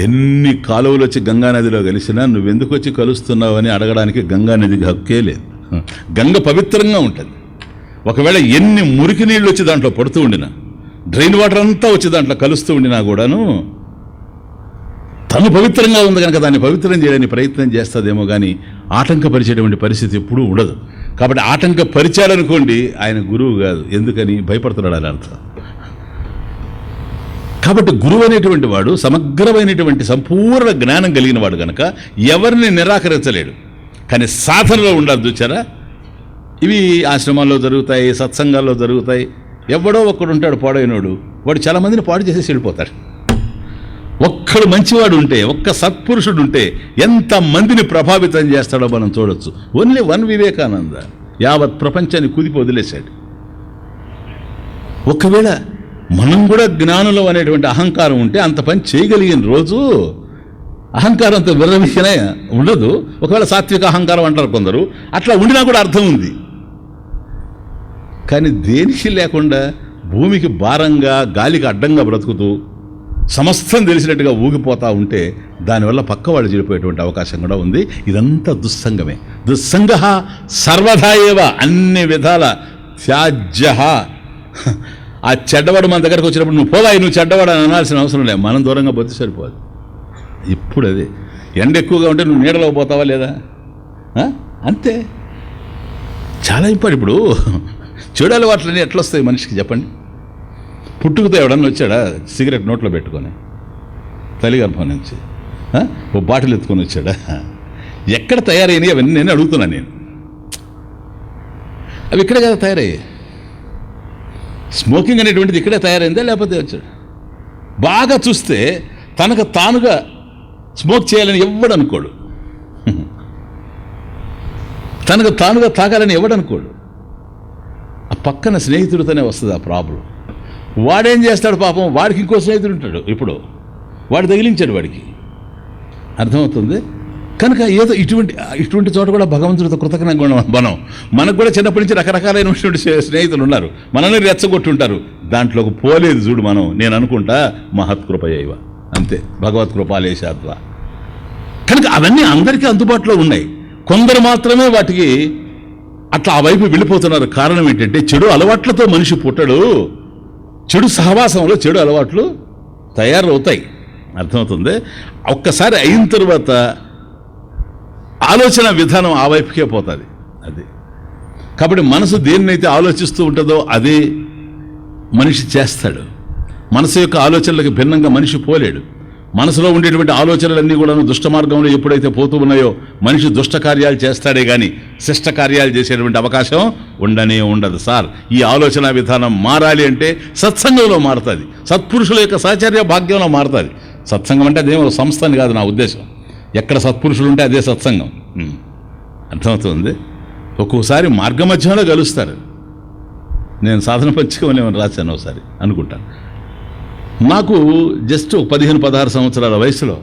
ఎన్ని కాలువలు వచ్చి గంగానదిలో కలిసినా నువ్వెందుకు వచ్చి కలుస్తున్నావు అని అడగడానికి గంగానదికి హక్కే లేదు. గంగ పవిత్రంగా ఉంటుంది. ఒకవేళ ఎన్ని మురికి నీళ్ళు వచ్చి దాంట్లో పడుతూ ఉండినా, డ్రైన్ వాటర్ అంతా వచ్చి దాంట్లో కలుస్తూ ఉండినా కూడాను తను పవిత్రంగా ఉంది కనుక దాన్ని పవిత్రం చేయడానికి ప్రయత్నం చేస్తుందేమో కానీ ఆటంకపరిచేటువంటి పరిస్థితి ఎప్పుడూ ఉండదు. కాబట్టి ఆటంకపరిచాడనుకోండి, ఆయన గురువు కాదు. ఎందుకని? భయపడుతున్నాడు అని అర్థం. కాబట్టి గురువు అనేటువంటి వాడు సమగ్రమైనటువంటి సంపూర్ణ జ్ఞానం కలిగిన వాడు కనుక ఎవరిని నిరాకరించలేడు. కానీ సాధనలో ఉండాలి చూచారా. ఇవి ఆశ్రమాల్లో జరుగుతాయి, సత్సంగాల్లో జరుగుతాయి. ఎవడో ఒక్కడు ఉంటాడు పాడైనోడు, వాడు చాలా మందిని పాడు చేసేసి వెళ్ళిపోతాడు. ఒక్కడు మంచివాడు ఉంటే, ఒక్క సత్పురుషుడు ఉంటే ఎంతమందిని ప్రభావితం చేస్తాడో మనం చూడొచ్చు. ఓన్లీ వన్ వివేకానంద యావత్ ప్రపంచాన్ని కుదిపి వదిలేశాడు. ఒకవేళ మనం కూడా జ్ఞానులం అనేటువంటి అహంకారం ఉంటే అంత పని చేయగలిగిన రోజు అహంకారంతో విరమికనే ఉండదు. ఒకవేళ సాత్విక అహంకారం అంటారు కొందరు, అట్లా ఉండినా కూడా అర్థం ఉంది. కానీ దేనికి లేకుండా భూమికి భారంగా, గాలికి అడ్డంగా బ్రతుకుతూ సమస్తం తెలిసినట్టుగా ఊగిపోతూ ఉంటే దానివల్ల పక్కవాళ్ళు చెడిపోయేటువంటి అవకాశం కూడా ఉంది. ఇదంతా దుస్సంగమే. దుస్సంగ సర్వదా ఏవ, అన్ని విధాల త్యాజ్య. ఆ చెడ్డవాడు మన దగ్గరకు వచ్చినప్పుడు నువ్వు పోవాయి, నువ్వు చెడ్డవాడు అని అనాల్సిన అవసరం లేదు. మనం దూరంగా పోతే సరిపోదు. ఇప్పుడు అది ఎండ ఎక్కువగా ఉంటే నువ్వు నీడలో పోతావా లేదా? అంతే. చాలా ఇంపార్టెంట్. ఇప్పుడు చెడు అలవాట్లన్నీ ఎట్లా వస్తాయి మనిషికి చెప్పండి? పుట్టుకతో ఎవడన్నా వచ్చాడా సిగరెట్ నోట్లో పెట్టుకొని తల్లి గర్భం నుంచి? ఓ బాటిల్ ఎత్తుకొని వచ్చాడా? ఎక్కడ తయారైనవి అవన్నీ నేను అడుగుతున్నాను. నేను అవి ఇక్కడే కదా తయారయ్యాయి. స్మోకింగ్ అనేటువంటిది ఇక్కడే తయారైందా లేకపోతే వచ్చాడు? బాగా చూస్తే తనకు తానుగా స్మోక్ చేయాలని ఎవడు అనుకోడు, తనకు తానుగా తాగాలని ఎవడు అనుకోడు. ఆ పక్కన స్నేహితుడితోనే వస్తుంది ఆ ప్రాబ్లం. వాడేం చేస్తాడు పాపం, వాడికి ఇంకో స్నేహితుడు ఉంటాడు, ఇప్పుడు వాడు తగిలించాడు వాడికి. అర్థమవుతుంది కనుక ఏదో ఇటువంటి చోట కూడా భగవంతుడితో కృతజ్ఞంగా మనం. మనకు కూడా చిన్నప్పటి నుంచి రకరకాలైనటువంటి స్నేహితులు ఉన్నారు, మనల్ని రెచ్చగొట్టుంటారు. దాంట్లోకి పోలేదు చూడు మనం. నేను అనుకుంటా మహత్కృపయైవ, అంతే, భగవత్ కృపాలేశాత్వ. కనుక అవన్నీ అందరికీ అందుబాటులో ఉన్నాయి. కొందరు మాత్రమే వాటికి అట్లా ఆ వైపు వెళ్ళిపోతున్నారు. కారణం ఏంటంటే చెడు అలవాట్లతో మనిషి పుట్టడు, చెడు సహవాసంలో చెడు అలవాట్లు తయారవుతాయి. అర్థమవుతుంది? ఒక్కసారి అయిన తర్వాత ఆలోచన విధానం ఆ వైపుకే పోతుంది. అది కాబట్టి మనసు దేన్నైతే ఆలోచిస్తూ ఉంటుందో అదే మనిషి చేస్తాడు. మనసు యొక్క ఆలోచనలకు భిన్నంగా మనిషి పోలేడు. మనసులో ఉండేటువంటి ఆలోచనలన్నీ కూడా దుష్ట మార్గంలో ఎప్పుడైతే పోతూ ఉన్నాయో మనిషి దుష్ట కార్యాలు చేస్తాడే కానీ శిష్ట కార్యాలు చేసేటువంటి అవకాశం ఉండనే ఉండదు. సార్, ఈ ఆలోచన విధానం మారాలి అంటే సత్సంగంలో మారుతుంది, సత్పురుషుల యొక్క సహచర్య భాగ్యంలో మారుతుంది. సత్సంగం అంటే అదేమో సంస్థ అని కాదు నా ఉద్దేశం. ఎక్కడ సత్పురుషులు ఉంటే అదే సత్సంగం. అర్థమవుతుంది? ఒక్కోసారి మార్గమధ్యంలో కలుస్తారు. నేను సాధన పంచకమని రాశాను ఒకసారి అనుకుంటాను. నాకు జస్ట్ 15-16 సంవత్సరాల వయసులో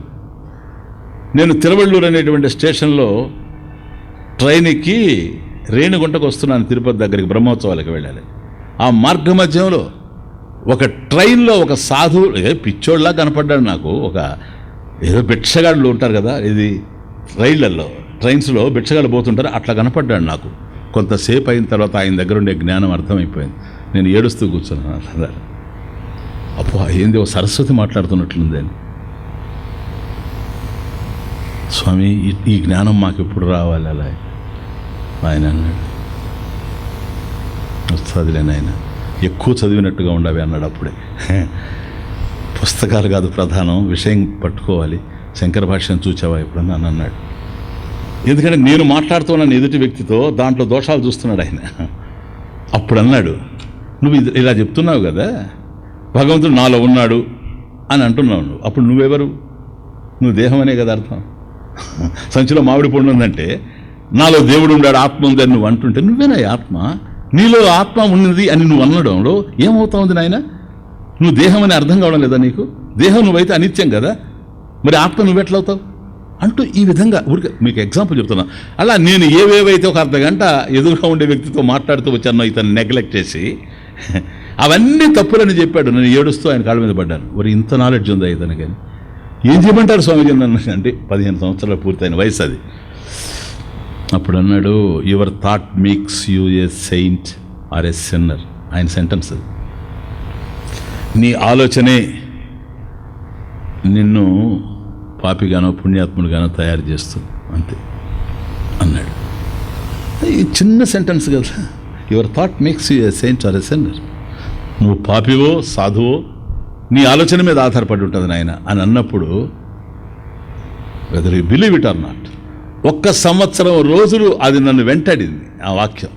నేను తిరువళ్ళూరు అనేటువంటి స్టేషన్లో ట్రైన్ ఎక్కి రేణిగుంటకు వస్తున్నాను, తిరుపతి దగ్గరికి బ్రహ్మోత్సవాలకు వెళ్ళాలి. ఆ మార్గ మధ్యంలో ఒక ట్రైన్లో ఒక సాధువు పిచ్చోళ్ళలా కనపడ్డాడు నాకు. ఏదో భిక్షగాళ్ళు ఉంటారు కదా, ఇది ట్రైన్స్లో భిక్షగాళ్ళు పోతుంటారు, అట్లా కనపడ్డాడు నాకు. కొంతసేపు అయిన తర్వాత ఆయన దగ్గర ఉండే జ్ఞానం అర్థమైపోయింది. నేను ఏడుస్తూ కూర్చున్నాను. అన్నారు, అబ్బో ఏంది ఓ సరస్వతి మాట్లాడుతున్నట్లుంది అని. స్వామి ఈ జ్ఞానం మాకు ఎప్పుడు రావాలి అలా ఆయన అన్నాడు. వస్తుందిలేని ఆయన ఎక్కువ చదివినట్టుగా ఉండవి అన్నాడు. అప్పుడే పుస్తకాలు కాదు ప్రధానం, విషయం పట్టుకోవాలి. శంకర భాష్యం చూచావా ఎప్పుడన్నా అని అన్నాడు. ఎందుకంటే నేను మాట్లాడుతున్నాను ఎదుటి వ్యక్తితో, దాంట్లో దోషాలు చూస్తున్నాడు ఆయన. అప్పుడు అన్నాడు, నువ్వు ఇలా చెప్తున్నావు కదా, భగవంతుడు నాలో ఉన్నాడు అని అంటున్నావు నువ్వు. అప్పుడు నువ్వెవరు? నువ్వు దేహం అనే కదా అర్థం. సంచిలో మామిడి పండు ఉందంటే నాలో దేవుడు ఉన్నాడు, ఆత్మ ఉంది అని నువ్వు అంటుంటే నువ్వేనా ఆత్మ? నీలో ఆత్మ ఉన్నది అని నువ్వు అనడంలో ఏమవుతా ఉంది నాయన? నువ్వు దేహం అని అర్థం కావడం లేదా నీకు? దేహం నువ్వైతే అనిత్యం కదా, మరి ఆత్మ నువ్వెట్లవుతావు అంటూ ఈ విధంగా ఊరికే మీకు ఎగ్జాంపుల్ చెప్తున్నా. అలా నేను ఏవేవైతే ఒక అర్ధగంట ఎదురుగా ఉండే వ్యక్తితో మాట్లాడుతూ వచ్చానో ఇతను నెగ్లెక్ట్ చేసి అవన్నీ తప్పులని చెప్పాడు. నేను ఏడుస్తూ ఆయన కాళ్ళ మీద పడ్డాను. మరి ఇంత నాలెడ్జ్ ఉందా ఇతను? కానీ ఏం చేయమంటారు స్వామిజీ నన్ను అంటే 15 సంవత్సరాలు పూర్తయిన వయసు అది. అప్పుడు అన్నాడు, your thought makes you a saint or a sinner. ఆయన సెంటెన్స్ అది. నీ ఆలోచనే నిన్ను పాపిగానో పుణ్యాత్ముడిగానో తయారు చేస్తుంది, అంతే అన్నాడు. ఈ చిన్న సెంటెన్స్ కదా, your thought makes you a saint or a sinner. నువ్వు పాపివో సాధువో నీ ఆలోచన మీద ఆధారపడి ఉంటుంది నాయన అని అన్నప్పుడు, whether you believe it or not, 1 సంవత్సరం రోజులు అది నన్ను వెంటాడింది. ఆ వాక్యం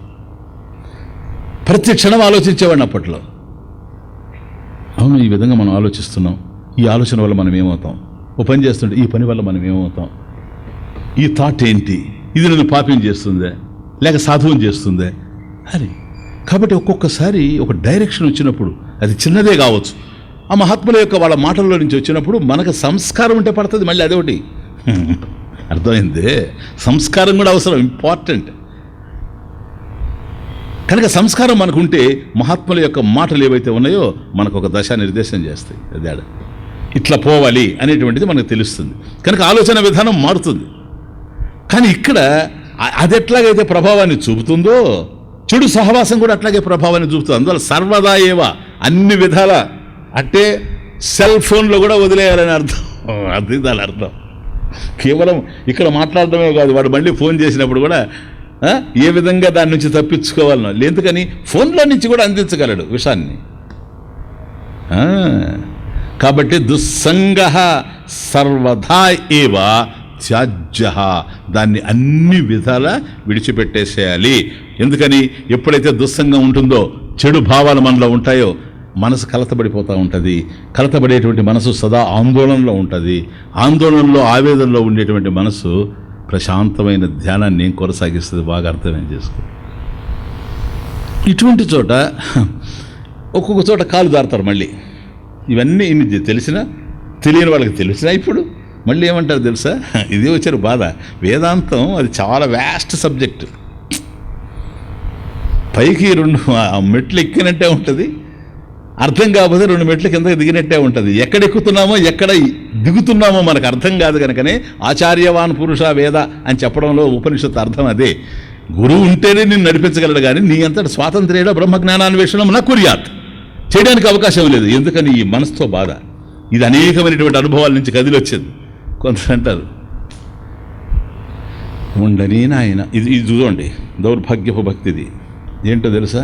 ప్రతి క్షణం ఆలోచించేవాడిని అప్పట్లో. అవును, ఈ విధంగా మనం ఆలోచిస్తున్నాం, ఈ ఆలోచన వల్ల మనం ఏమవుతాం, ఓ పని చేస్తుంటే ఈ పని వల్ల మనం ఏమవుతాం, ఈ థాట్ ఏంటి, ఇది నన్ను పాపిని చేస్తుందే లేక సాధువుని చేస్తుందే అని. కాబట్టి ఒక్కొక్కసారి ఒక డైరెక్షన్ వచ్చినప్పుడు, అది చిన్నదే కావచ్చు, ఆ మహాత్ముల యొక్క వాళ్ళ మాటల్లో నుంచి వచ్చినప్పుడు మనకు సంస్కారం ఉంటే పడుతుంది. మళ్ళీ అదొకటి అర్థమైంది, సంస్కారం కూడా అవసరం, ఇంపార్టెంట్. కనుక సంస్కారం మనకుంటే మహాత్ముల యొక్క మాటలు ఏవైతే ఉన్నాయో మనకు ఒక దశ నిర్దేశం చేస్తాయి. అదే ఇట్లా పోవాలి అనేటువంటిది మనకు తెలుస్తుంది. కనుక ఆలోచన విధానం మారుతుంది. కానీ ఇక్కడ అది ఎట్లాగైతే ప్రభావాన్ని చూపుతుందో చెడు సహవాసం కూడా అట్లాగే ప్రభావాన్ని చూపుతుంది. అందువల్ల సర్వదా ఏవా అన్ని విధాల అంటే సెల్ ఫోన్లో కూడా వదిలేయాలని అర్థం. అది దాని అర్థం. కేవలం ఇక్కడ మాట్లాడడమే కాదు, వాడు మళ్ళీ ఫోన్ చేసినప్పుడు కూడా ఏ విధంగా దాని నుంచి తప్పించుకోవాలనో. ఎందుకని ఫోన్లో నుంచి కూడా అందించగలడు విషయాన్ని. కాబట్టి దుస్సంగ సర్వదా ఏవ త్యాజ్య, దాన్ని అన్ని విధాలా విడిచిపెట్టేసేయాలి. ఎందుకని ఎప్పుడైతే దుస్సంగం ఉంటుందో, చెడు భావాలు మనలో ఉంటాయో, మనసు కలతబడిపోతూ ఉంటుంది. కలతబడేటువంటి మనసు సదా ఆందోళనలో ఉంటుంది. ఆందోళనలో ఆవేదనలో ఉండేటువంటి మనసు ప్రశాంతమైన ధ్యానాన్ని కొనసాగిస్తుంది. బాగా అర్థమేం చేసుకో. ఇటువంటి చోట ఒక్కొక్క చోట కాలు దారుతారు మళ్ళీ. ఇవన్నీ ఇన్ని తెలిసినా తెలియని వాళ్ళకి తెలిసినా ఇప్పుడు మళ్ళీ ఏమంటారు తెలుసా, ఇదే వచ్చారు బాధ. వేదాంతం అది చాలా వ్యాస్ట్ సబ్జెక్టు. పైకి 2 మెట్లు ఎక్కినట్టే ఉంటుంది, అర్థం కాకపోతే 2 మెట్లు కిందకి దిగినట్టే ఉంటుంది. ఎక్కడ ఎక్కుతున్నామో ఎక్కడ దిగుతున్నామో మనకు అర్థం కాదు. కనుకనే ఆచార్యవాన్ పురుష వేద అని చెప్పడంలో ఉపనిషత్తు అర్థం అదే. గురువు ఉంటేనే నిన్ను నడిపించగలడు, కానీ నీ అంతటి స్వాతంత్ర్యంలో బ్రహ్మజ్ఞానాన్వేషణం నా కుర్యాత్ చేయడానికి అవకాశం లేదు. ఎందుకని ఈ మనసుతో బాధ. ఇది అనేకమైనటువంటి అనుభవాల నుంచి కదిలి వచ్చేది. కొందరు అంటారు ఉండని నాయన, ఇది చూడండి దౌర్భాగ్యపు భక్తిది. ఏంటో తెలుసా,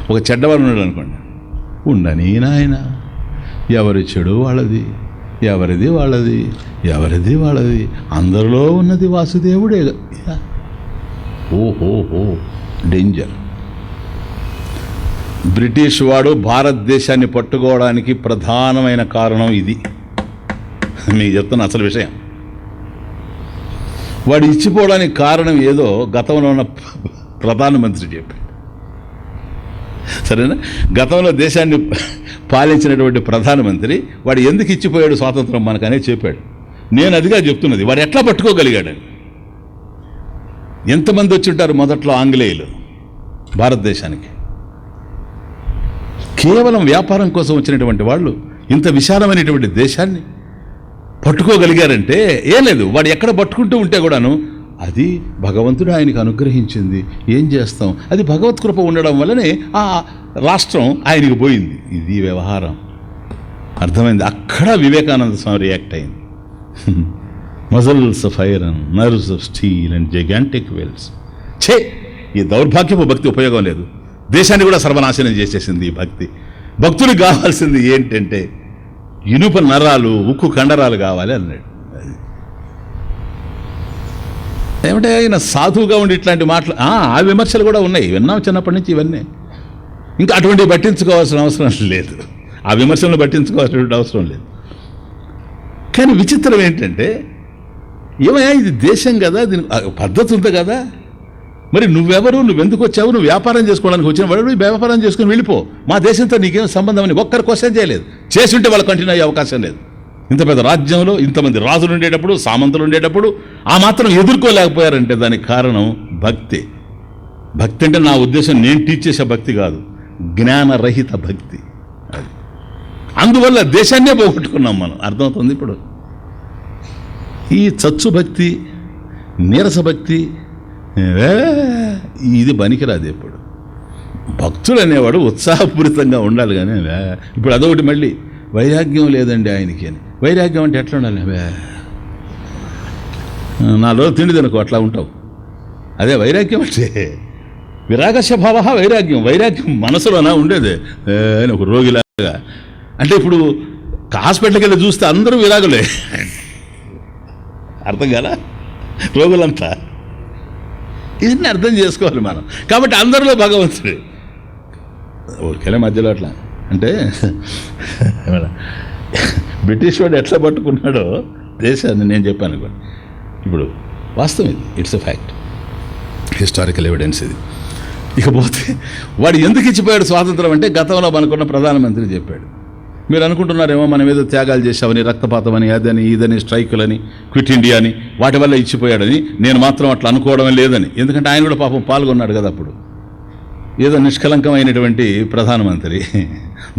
ఒక చెడ్డవాడు ఉన్నాడు అనుకోండి, ఉండని నాయన, ఎవరి చెడు వాళ్ళది, ఎవరిది వాళ్ళది, ఎవరిది వాళ్ళది, అందరిలో ఉన్నది వాసుదేవుడే. ఓహో డేంజర్. బ్రిటిష్ వాడు భారతదేశాన్ని పట్టుకోవడానికి ప్రధానమైన కారణం ఇది. మీకు చెప్తున్న అసలు విషయం. వాడు ఇచ్చిపోవడానికి కారణం ఏదో గతంలో ఉన్న ప్రధానమంత్రి చెప్పాడు. సరేనా? గతంలో దేశాన్ని పాలించినటువంటి ప్రధానమంత్రి వాడు ఎందుకు ఇచ్చిపోయాడు స్వాతంత్రం మనకనే చెప్పాడు. నేను అదిగా చెప్తున్నది, వాడు ఎట్లా పట్టుకోగలిగాడని. ఎంతమంది వచ్చి ఉంటారు మొదట్లో ఆంగ్లేయులు భారతదేశానికి? కేవలం వ్యాపారం కోసం వచ్చినటువంటి వాళ్ళు ఇంత విశాలమైనటువంటి దేశాన్ని పట్టుకోగలిగారంటే ఏం లేదు, వాడు ఎక్కడ పట్టుకుంటూ ఉంటే కూడాను అది భగవంతుడు ఆయనకు అనుగ్రహించింది. ఏం చేస్తాం, అది భగవత్ కృప ఉండడం వల్లనే ఆ రాష్ట్రం ఆయనకు పోయింది. ఇది వ్యవహారం. అర్థమైంది? అక్కడ వివేకానంద స్వామి రియాక్ట్ అయింది. Muscles of iron, nerves of steel and gigantic wills. ఈ దౌర్భాగ్యపు భక్తి ఉపయోగం లేదు. దేశాన్ని కూడా సర్వనాశనం చేసేసింది ఈ భక్తి. భక్తులకు కావాల్సింది ఏంటంటే ఇనుప నరాలు, ఉక్కు కండరాలు కావాలి అన్నాడు. ఏమంటే ఆయన సాధువుగా ఉండి ఇట్లాంటి మాటలు, ఆ విమర్శలు కూడా ఉన్నాయి, విన్నాం చిన్నప్పటి నుంచి ఇవన్నీ. ఇంకా అటువంటివి పట్టించుకోవాల్సిన అవసరం లేదు, ఆ విమర్శలను పట్టించుకోవాల్సినటువంటి అవసరం లేదు. కానీ విచిత్రం ఏంటంటే, ఏమయ్యా ఇది దేశం కదా, దీనికి పద్ధతి ఉంది కదా, మరి నువ్వెవరు, నువ్వెందుకు వచ్చావు, నువ్వు వ్యాపారం చేసుకోవడానికి వచ్చిన వాడు వ్యాపారం చేసుకుని వెళ్ళిపో, మా దేశంతో నీకేం సంబంధం అని ఒక్కరు క్వశ్చన్ చేయలేదు. చేసుంటే వాళ్ళు కంటిన్యూ అయ్యే అవకాశం లేదు. ఇంత పెద్ద రాజ్యంలో ఇంతమంది రాజులు ఉండేటప్పుడు, సామంతులు ఉండేటప్పుడు ఆ మాత్రం ఎదుర్కోలేకపోయారంటే దానికి కారణం భక్తి. భక్తి అంటే నా ఉద్దేశం నేను టీచ్ చేసే భక్తి కాదు, జ్ఞానరహిత భక్తి. అది అందువల్ల దేశాన్నే పోగొట్టుకున్నాం మనం. అర్థమవుతుంది ఇప్పుడు. ఈ చచ్చు భక్తి, నీరస భక్తి ఇది పనికిరాదు. ఎప్పుడు భక్తుడు అనేవాడు ఉత్సాహపూరితంగా ఉండాలి. కానీ ఇప్పుడు అదొకటి మళ్ళీ వైరాగ్యం లేదండి ఆయనకి అని. వైరాగ్యం అంటే ఎట్లా ఉండాలి? నా రోజు తిండి తినకు అట్లా ఉంటావు. అదే వైరాగ్యం అంటే. విరాగస్య భావ వైరాగ్యం. వైరాగ్యం మనసులోనా ఉండేది అని ఒక రోగిలాగా. అంటే ఇప్పుడు హాస్పిటల్కి వెళ్ళి చూస్తే అందరూ విరాగులే. అర్థం కాదా? రోగులంతా ఇవన్నీ అర్థం చేసుకోవాలి మనం. కాబట్టి అందరిలో భగవంతుడు ఊరికెళ్ళే మధ్యలో అట్లా. అంటే బ్రిటిష్ వాడు ఎట్లా పట్టుకున్నాడో దేశాన్ని నేను చెప్పాను కూడా. ఇప్పుడు వాస్తవం ఇది, it's a fact, historical evidence ఇది. ఇకపోతే వాడు ఎందుకు ఇచ్చిపోయాడు స్వాతంత్రం అంటే గతంలో మనకున్న ప్రధానమంత్రి చెప్పాడు. మీరు అనుకుంటున్నారేమో మనం ఏదో త్యాగాలు చేశామని, రక్తపాతం అని, అదని ఇదని, స్ట్రైకులని, క్విట్ ఇండియా అని, వాటి వల్ల ఇచ్చిపోయాడని. నేను మాత్రం అట్లా అనుకోవడమే లేదని. ఎందుకంటే ఆయన కూడా పాపం పాల్గొన్నాడు కదా అప్పుడు. ఏదో నిష్కలంకమైనటువంటి ప్రధానమంత్రి,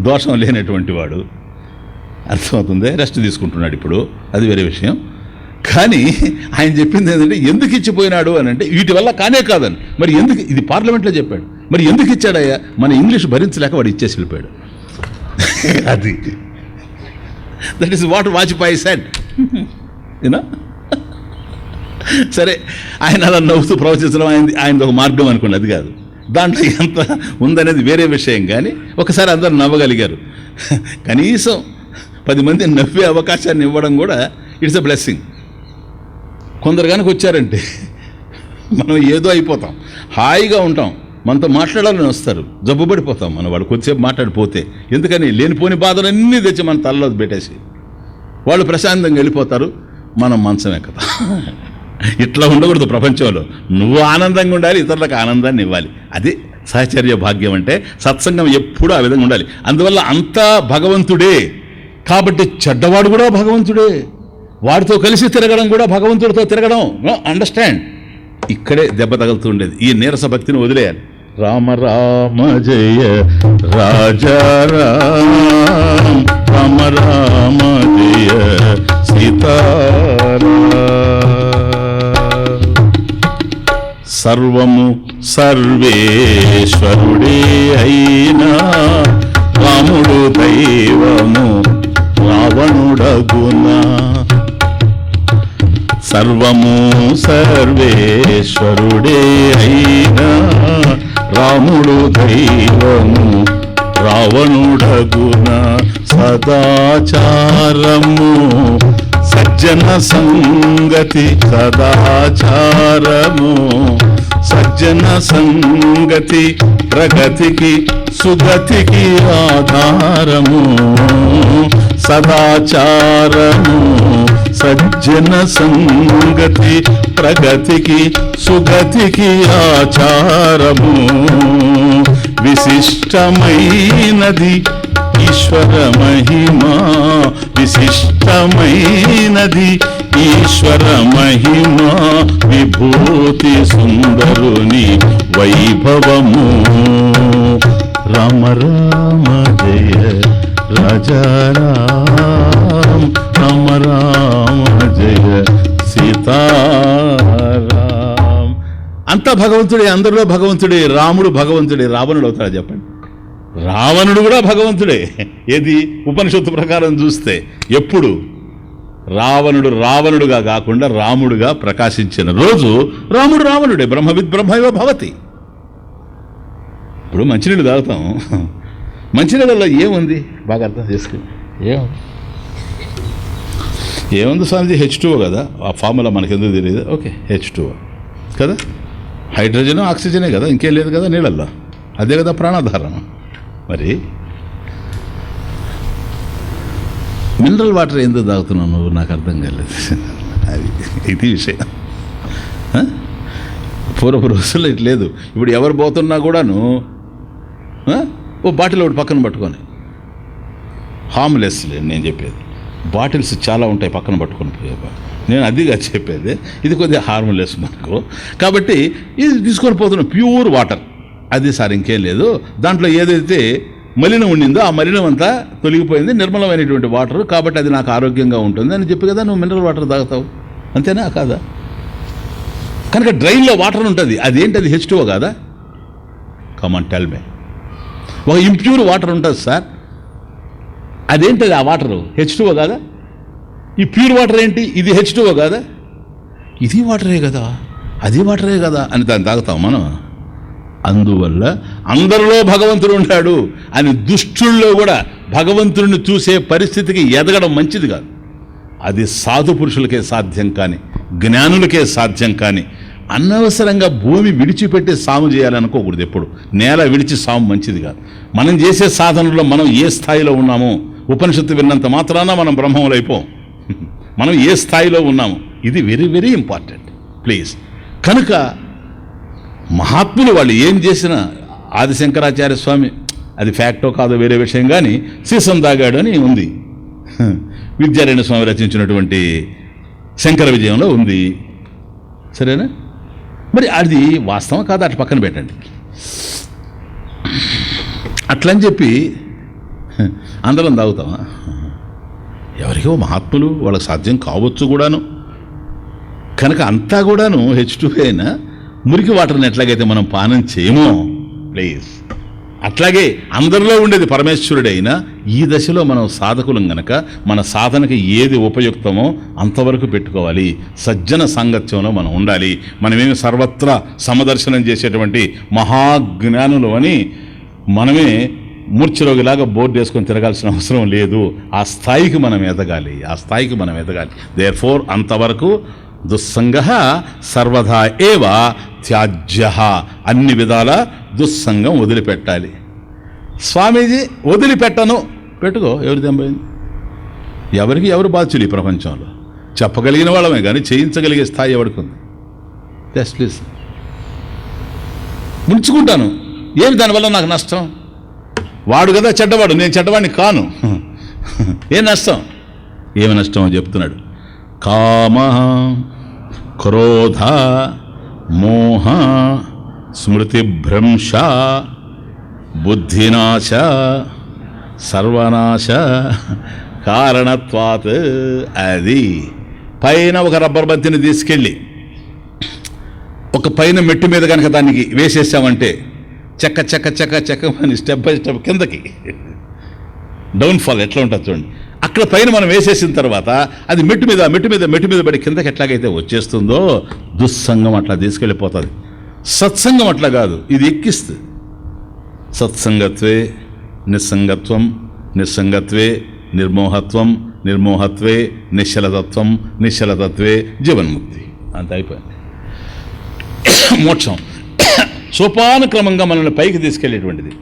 దోషం లేనటువంటి వాడు. అర్థమవుతుంది? రెస్ట్ తీసుకుంటున్నాడు ఇప్పుడు, అది వేరే విషయం. కానీ ఆయన చెప్పింది ఏంటంటే ఎందుకు ఇచ్చిపోయినాడు అని అంటే వీటి వల్ల కానే కాదని. మరి ఎందుకు, ఇది పార్లమెంట్లో చెప్పాడు, మరి ఎందుకు ఇచ్చాడయ్యా? మన ఇంగ్లీష్ భరించలేక వాడు ఇచ్చేసి వెళ్ళిపోయాడు. అది that is what Vajpayee said. You know సరే, ఆయన అలా నవ్వుతూ ప్రవచించడం ఆయనది ఒక మార్గం అనుకోండి, అది కాదు. దాంట్లో ఎంత ఉందనేది వేరే విషయం. కానీ ఒకసారి అందరూ నవ్వగలిగారు, కనీసం 10 మంది నవ్వే అవకాశాన్ని ఇవ్వడం కూడా ఇట్స్ ఎ బ్లెస్సింగ్. కొందరు కనుక వచ్చారంటే మనం ఏదో అయిపోతాం, హాయిగా ఉంటాం, మనతో మాట్లాడాలని వస్తారు, జబ్బుపడిపోతాం మనం వాళ్ళు కొద్దిసేపు మాట్లాడిపోతే. ఎందుకని లేనిపోని బాధలన్నీ తెచ్చి మన తలలో పెట్టేసి వాళ్ళు ప్రశాంతంగా వెళ్ళిపోతారు, మనం మంచం ఎక్కుతాం. ఇట్లా ఉండకూడదు ప్రపంచంలో. నువ్వు ఆనందంగా ఉండాలి, ఇతరులకు ఆనందాన్ని ఇవ్వాలి. అది సహచర్య భాగ్యం అంటే. సత్సంగం ఎప్పుడూ ఆ విధంగా ఉండాలి. అందువల్ల అంతా భగవంతుడే కాబట్టి చెడ్డవాడు కూడా భగవంతుడే, వాడితో కలిసి తిరగడం కూడా భగవంతుడితో తిరగడం. అండర్స్టాండ్? ఇక్కడే దెబ్బ తగులుతూ ఉండేది. ఈ నీరస భక్తిని వదిలేయాలి. రామ రామ జయ రాజా రామ, రామ రామ జయ సీతారామ. సర్వము సర్వేశ్వరుడే అయినా రాముడు దైవము రావణుడగునా. సర్వము సర్వేశ్వరుడే అయినా రాముడు దైవము రావణుడగునా. సదాచారము సజ్జన సంగతి, సదాచారము సజ్జన సంగతి ప్రగతికి సుగతికి ఆధారము. సదాచారము సజ్జన సంగతి ప్రగతికి సుగతికి ఆచారము. విశిష్టమైనది ఈశ్వర మహిమా, విశిష్టమైనది ఈశ్వర మహిమా. విభూతి సుందరుని వైభవము. రామ రామ జయ రాజా రామ, రామ రామ జయ సీతారాం. అంతా భగవంతుడే, అందరిలో భగవంతుడే. రాముడు భగవంతుడే, రావణుడు అవుతాడు చెప్పండి? రావణుడు కూడా భగవంతుడే. ఏది ఉపనిషత్తు ప్రకారం చూస్తే ఎప్పుడు రావణుడు రావణుడుగా కాకుండా రాముడుగా ప్రకాశించిన రోజు రాముడు రావణుడే. బ్రహ్మవిద్ బ్రహ్మైవ భవతి. ఇప్పుడు మంచినీళ్ళు తాగుతాం, మంచినీళ్ళలో ఏముంది బాగా అర్థం చేసుకుని? ఏముంది స్వామిజీ? H2O కదా. ఆ ఫార్ములా మనకెందుకు తెలియదు. ఓకే, H2O కదా, హైడ్రోజన్ ఆక్సిజనే కదా, ఇంకేం లేదు కదా నీళ్ళల్లో. అదే కదా ప్రాణాధారం. మరి మినరల్ వాటర్ ఎందుకు తాగుతున్నావు నువ్వు? నాకు అర్థం కాలేదు. అది ఇది విషయం. పూర్వపు రోజుల్లో ఇట్లేదు. ఇప్పుడు ఎవరు పోతున్నా కూడాను ఓ బాటిల్ ఒకటి పక్కన పట్టుకొని, హార్మ్లెస్ లేదు నేను చెప్పేది. బాటిల్స్ చాలా ఉంటాయి పక్కన పట్టుకొని పోయే. నేను అదిగా చెప్పేది. ఇది కొద్దిగా హార్మ్లెస్ మనకు. కాబట్టి ఇది తీసుకొని పోతున్నాం, ప్యూర్ వాటర్. అది సార్ ఇంకేం లేదు. దాంట్లో ఏదైతే మలినం ఉండిందో ఆ మలినం అంతా తొలగిపోయింది, నిర్మలమైనటువంటి వాటర్. కాబట్టి అది నాకు ఆరోగ్యంగా ఉంటుంది అని చెప్పి కదా నువ్వు మినరల్ వాటర్ తాగుతావు. అంతేనా కాదా? కనుక డ్రైన్లో వాటర్ ఉంటుంది, అదేంటి? అది H2O కాదా? Come on tell me. ఒక ఇంప్యూర్ వాటర్ ఉంటుంది సార్, అదేంటది? ఆ వాటరు H2O కాదా? ఈ ప్యూర్ వాటర్ ఏంటి? ఇది H2O కాదా? ఇది వాటరే కదా, అది వాటరే కదా అని దాన్ని తాగుతాం మనం. అందువల్ల అందరిలో భగవంతుడు ఉంటాడు అని దుష్టుల్లో కూడా భగవంతుడిని చూసే పరిస్థితికి ఎదగడం మంచిది కాదు. అది సాధు పురుషులకే సాధ్యం కానీ, జ్ఞానులకే సాధ్యం కానీ. అనవసరంగా భూమి విడిచిపెట్టి సాము చేయాలనుకోకూడదు ఎప్పుడు. నేల విడిచి సాము మంచిది కాదు. మనం చేసే సాధనలో మనం ఏ స్థాయిలో ఉన్నామో, ఉపనిషత్తు విన్నంత మాత్రాన మనం బ్రహ్మములు అయిపోం. మనం ఏ స్థాయిలో ఉన్నాము, ఇది వెరీ వెరీ ఇంపార్టెంట్ ప్లీజ్. కనుక మహాత్ములు వాళ్ళు ఏం చేసినా, ఆదిశంకరాచార్య స్వామి, అది ఫ్యాక్టో కాదో వేరే విషయం, కానీ సీసం తాగాడు అని ఉంది. విద్యారణ్య స్వామి రచించినటువంటి శంకర విజయంలో ఉంది. సరేనా? మరి అది వాస్తవం కాదు, అటు పక్కన పెట్టండి. అట్లని చెప్పి అందరం తాగుతామా? ఎవరికో మహాత్ములు, వాళ్ళకి సాధ్యం కావచ్చు కూడాను. కనుక అంతా కూడాను H2O అయినా మురికి వాటర్ని ఎట్లాగైతే మనం పానం చేయమో, ప్లీజ్ అట్లాగే అందరిలో ఉండేది పరమేశ్వరుడే అయినా ఈ దశలో మనం సాధకులం గనక మన సాధనకి ఏది ఉపయుక్తమో అంతవరకు పెట్టుకోవాలి. సజ్జన సాంగత్యంలో మనం ఉండాలి. మనమేమి సర్వత్రా సమదర్శనం చేసేటువంటి మహాజ్ఞానులు అని మనమే మూర్ఛరోగిలాగా బోర్డు వేసుకొని తిరగాల్సిన అవసరం లేదు. ఆ స్థాయికి మనం ఎదగాలి. దేర్ఫోర్ అంతవరకు దుస్సంగ సర్వదా ఏవ త్యాజ్య. అన్ని విధాల దుస్సంగం వదిలిపెట్టాలి. స్వామీజీ వదిలిపెట్టను, పెట్టుకో, ఎవరి దెబ్బైంది? ఎవరు బాధ్యులు ఈ ప్రపంచంలో? చెప్పగలిగిన వాళ్ళమే కానీ చేయించగలిగే స్థాయి ఎవరికి ఉంది? ప్లీజ్ ముంచుకుంటాను, ఏమి దానివల్ల నాకు నష్టం? వాడు కదా చెడ్డవాడు, నేను చెడ్డవాడిని కాను. ఏం నష్టం? ఏమి నష్టమో చెప్తున్నాడు. కామ, క్రోధ, మోహ, స్మృతిభ్రంశ, బుద్ధినాశ, సర్వనాశ కారణత్వాత్. అది పైన ఒక రబ్బర్ బంతిని తీసుకెళ్ళి ఒక పైన మెట్టు మీద కనుక దానికి వేసేసామంటే చెక్క చెక్క చెక్క చెక్క స్టెప్ బై స్టెప్ కిందకి డౌన్ఫాల్ ఎట్లా ఉంటుంది చూడండి. అక్కడ పైన మనం వేసేసిన తర్వాత అది మెట్టు మీద పడి కిందకి ఎట్లాగైతే వచ్చేస్తుందో దుస్సంగం అట్లా తీసుకెళ్ళిపోతుంది. సత్సంగం అట్లా కాదు, ఇది ఎక్కిస్తుంది. సత్సంగత్వే నిస్సంగత్వం, నిస్సంగత్వే నిర్మోహత్వే నిశ్చలతత్వే జీవన్ముక్తి. అంత అయిపోయింది. మోక్షం సోపానుక్రమంగా మనల్ని పైకి తీసుకెళ్లేటువంటిది.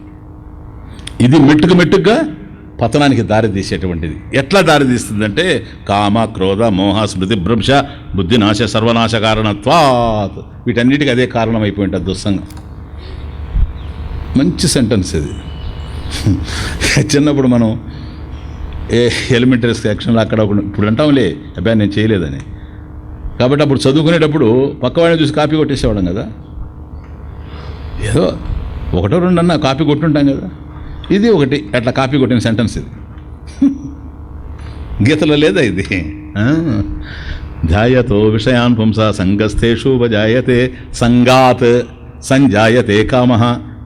ఇది మెట్టుగా పతనానికి దారి తీసేటువంటిది. ఎట్లా దారి తీస్తుందంటే కామ, క్రోధ, మోహ, స్మృతి భ్రంశ, బుద్ధినాశ, సర్వనాశ కారణత్వాత్. వీటన్నిటికీ అదే కారణం అయిపోయి ఉంటుంది దుస్సంగం. మంచి సెంటెన్స్ ఇది. చిన్నప్పుడు మనం ఎలిమెంటరీ సెక్షన్లో అక్కడ ఇప్పుడు అంటాంలే, అబ్బాయి నేను చేయలేదని. కాబట్టి అప్పుడు చదువుకునేటప్పుడు పక్కవాడిని చూసి కాపీ కొట్టేసేవాళ్ళం కదా. ఏదో ఒకటో రెండన్నా కాపీ కొట్టుంటాం కదా. ఇది ఒకటి అట్లా కాపీ కొట్టిన సెంటెన్స్ ఇది. గీతలో లేదా ఇది? ధ్యాయతో విషయాన్ పుంస సంగస్థేషు ఉపజాయతే సంగాత్ సంజాయతే కామః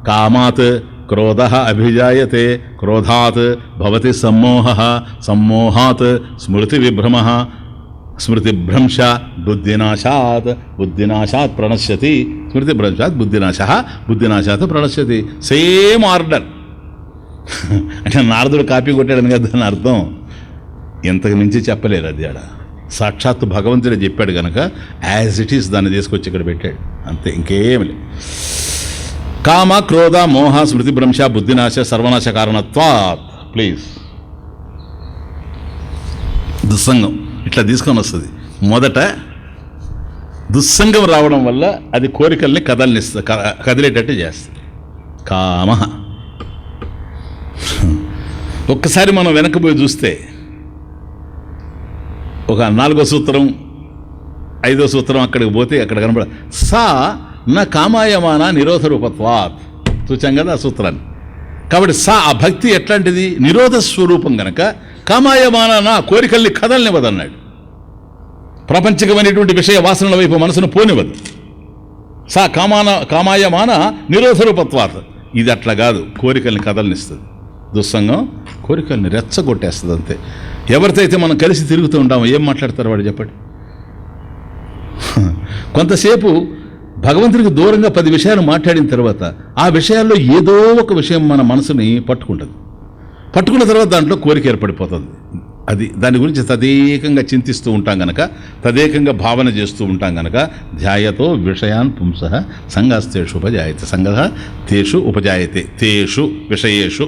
కామాత్ క్రోధః అభిజాయతే క్రోధాత్ భవతి సమ్మోహః సమ్మోహాత్ స్మృతి విభ్రమః స్మృతిభ్రంశ బుద్ధినాశాత్ ప్రణశ్యతి స్మృతిభ్రంశాత్ బుద్ధినాశాత్ ప్రణశ్యతి. Same order. అంటే నారదుడు కాపీ కొట్టాడని కదా దాని అర్థం. ఇంతకు మించి చెప్పలేరు. అది ఆడ సాక్షాత్తు భగవంతుడే చెప్పాడు కనుక యాజ్ ఇట్ ఈస్ దాన్ని తీసుకొచ్చి ఇక్కడ పెట్టాడు, అంతే, ఇంకేమి లేదు. కామ, క్రోధ, మోహ, స్మృతిభ్రంశ, బుద్ధినాశ, సర్వనాశ కారణత్వాత్. ప్లీజ్ దుస్సంగం ఇట్లా తీసుకొని వస్తుంది. మొదట దుస్సంగం రావడం వల్ల అది కోరికల్ని కదిలేటట్టు చేస్తుంది. కామ. ఒక్కసారి మనం వెనక్కిపోయి చూస్తే ఒక 4వ సూత్రం 5వ సూత్రం అక్కడికి పోతే అక్కడ కనబడ సా నా కామాయమాన నిరోధ రూపత్వాత్. చూచాం కదా ఆ సూత్రాన్ని. కాబట్టి సా ఆ భక్తి ఎట్లాంటిది? నిరోధ స్వరూపం గనక కామాయమాన నా కోరికల్ని కదలనివ్వదన్నాడు. ప్రపంచకమైనటువంటి విషయ వాసనల వైపు మనసును పోనివ్వదు. సా కామాయమాన నిరోధ రూపత్వాత్. ఇది అట్లా కాదు, కోరికల్ని కదలనిస్తుంది. దుస్సంగం కోరికల్ని రెచ్చగొట్టేస్తుంది, అంతే. ఎవరితో అయితే మనం కలిసి తిరుగుతూ ఉంటామో ఏం మాట్లాడతారు వాడు చెప్పండి. కొంతసేపు భగవంతుడికి దూరంగా 10 విషయాలు మాట్లాడిన తర్వాత ఆ విషయాల్లో ఏదో ఒక విషయం మన మనసుని పట్టుకుంటుంది. పట్టుకున్న తర్వాత దాంట్లో కోరిక ఏర్పడిపోతుంది. అది దాని గురించి తదేకంగా చింతిస్తూ ఉంటాం గనక, తదేకంగా భావన చేస్తూ ఉంటాం గనక ధ్యాయతో విషయాన్ పుంసః సంగస్తేషు ఉపజాయతే సంగః తేషు ఉపజాయతే తేషు విషయేషు.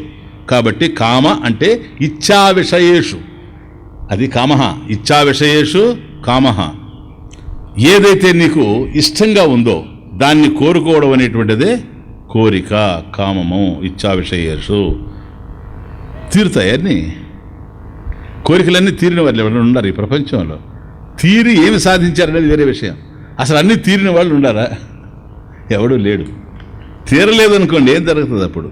కాబట్టి కామ అంటే ఇచ్ఛా విషయేషు, అది కామః. ఇచ్ఛా విషయేషు కామః. ఏదైతే నీకు ఇష్టంగా ఉందో దాన్ని కోరుకోవడం అనేటువంటిదే కోరిక, కామము. ఇచ్ఛా విషయేషు తీరుతాయన్నీ కోరికలన్నీ తీరిన వాళ్ళు ఎవరైనా ఉన్నారు ఈ ప్రపంచంలో? తీరి ఏమి సాధించారనేది వేరే విషయం. అసలు అన్నీ తీరిన వాళ్ళు ఉండారా? ఎవడూ లేడు. తీరలేదు అనుకోండి, ఏం జరుగుతుంది అప్పుడు?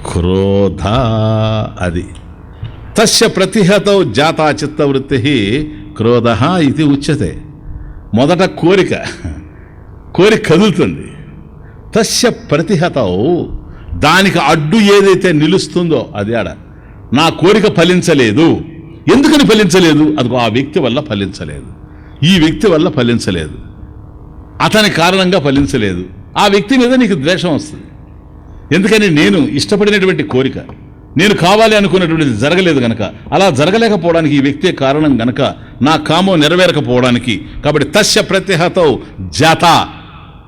క్రోధ. అది తస్య ప్రతిహతౌ జాతా చిత్తవృత్తి క్రోధ ఇది ఉచ్యతే. మొదట కోరిక కదులుతుంది. తస్య ప్రతిహతౌ దానికి అడ్డు ఏదైతే నిలుస్తుందో అది ఆడ. నా కోరిక ఫలించలేదు. ఎందుకని ఫలించలేదు? అదిగో ఆ వ్యక్తి వల్ల ఫలించలేదు, ఈ వ్యక్తి వల్ల ఫలించలేదు, అతని కారణంగా ఫలించలేదు. ఆ వ్యక్తి మీద నీకు ద్వేషం వస్తుంది. ఎందుకని? నేను ఇష్టపడినటువంటి కోరిక, నేను కావాలి అనుకున్నటువంటిది జరగలేదు గనక, అలా జరగలేకపోవడానికి ఈ వ్యక్తే కారణం గనక నా కామం నెరవేరకపోవడానికి. కాబట్టి తస్య ప్రత్యహతౌ జాత,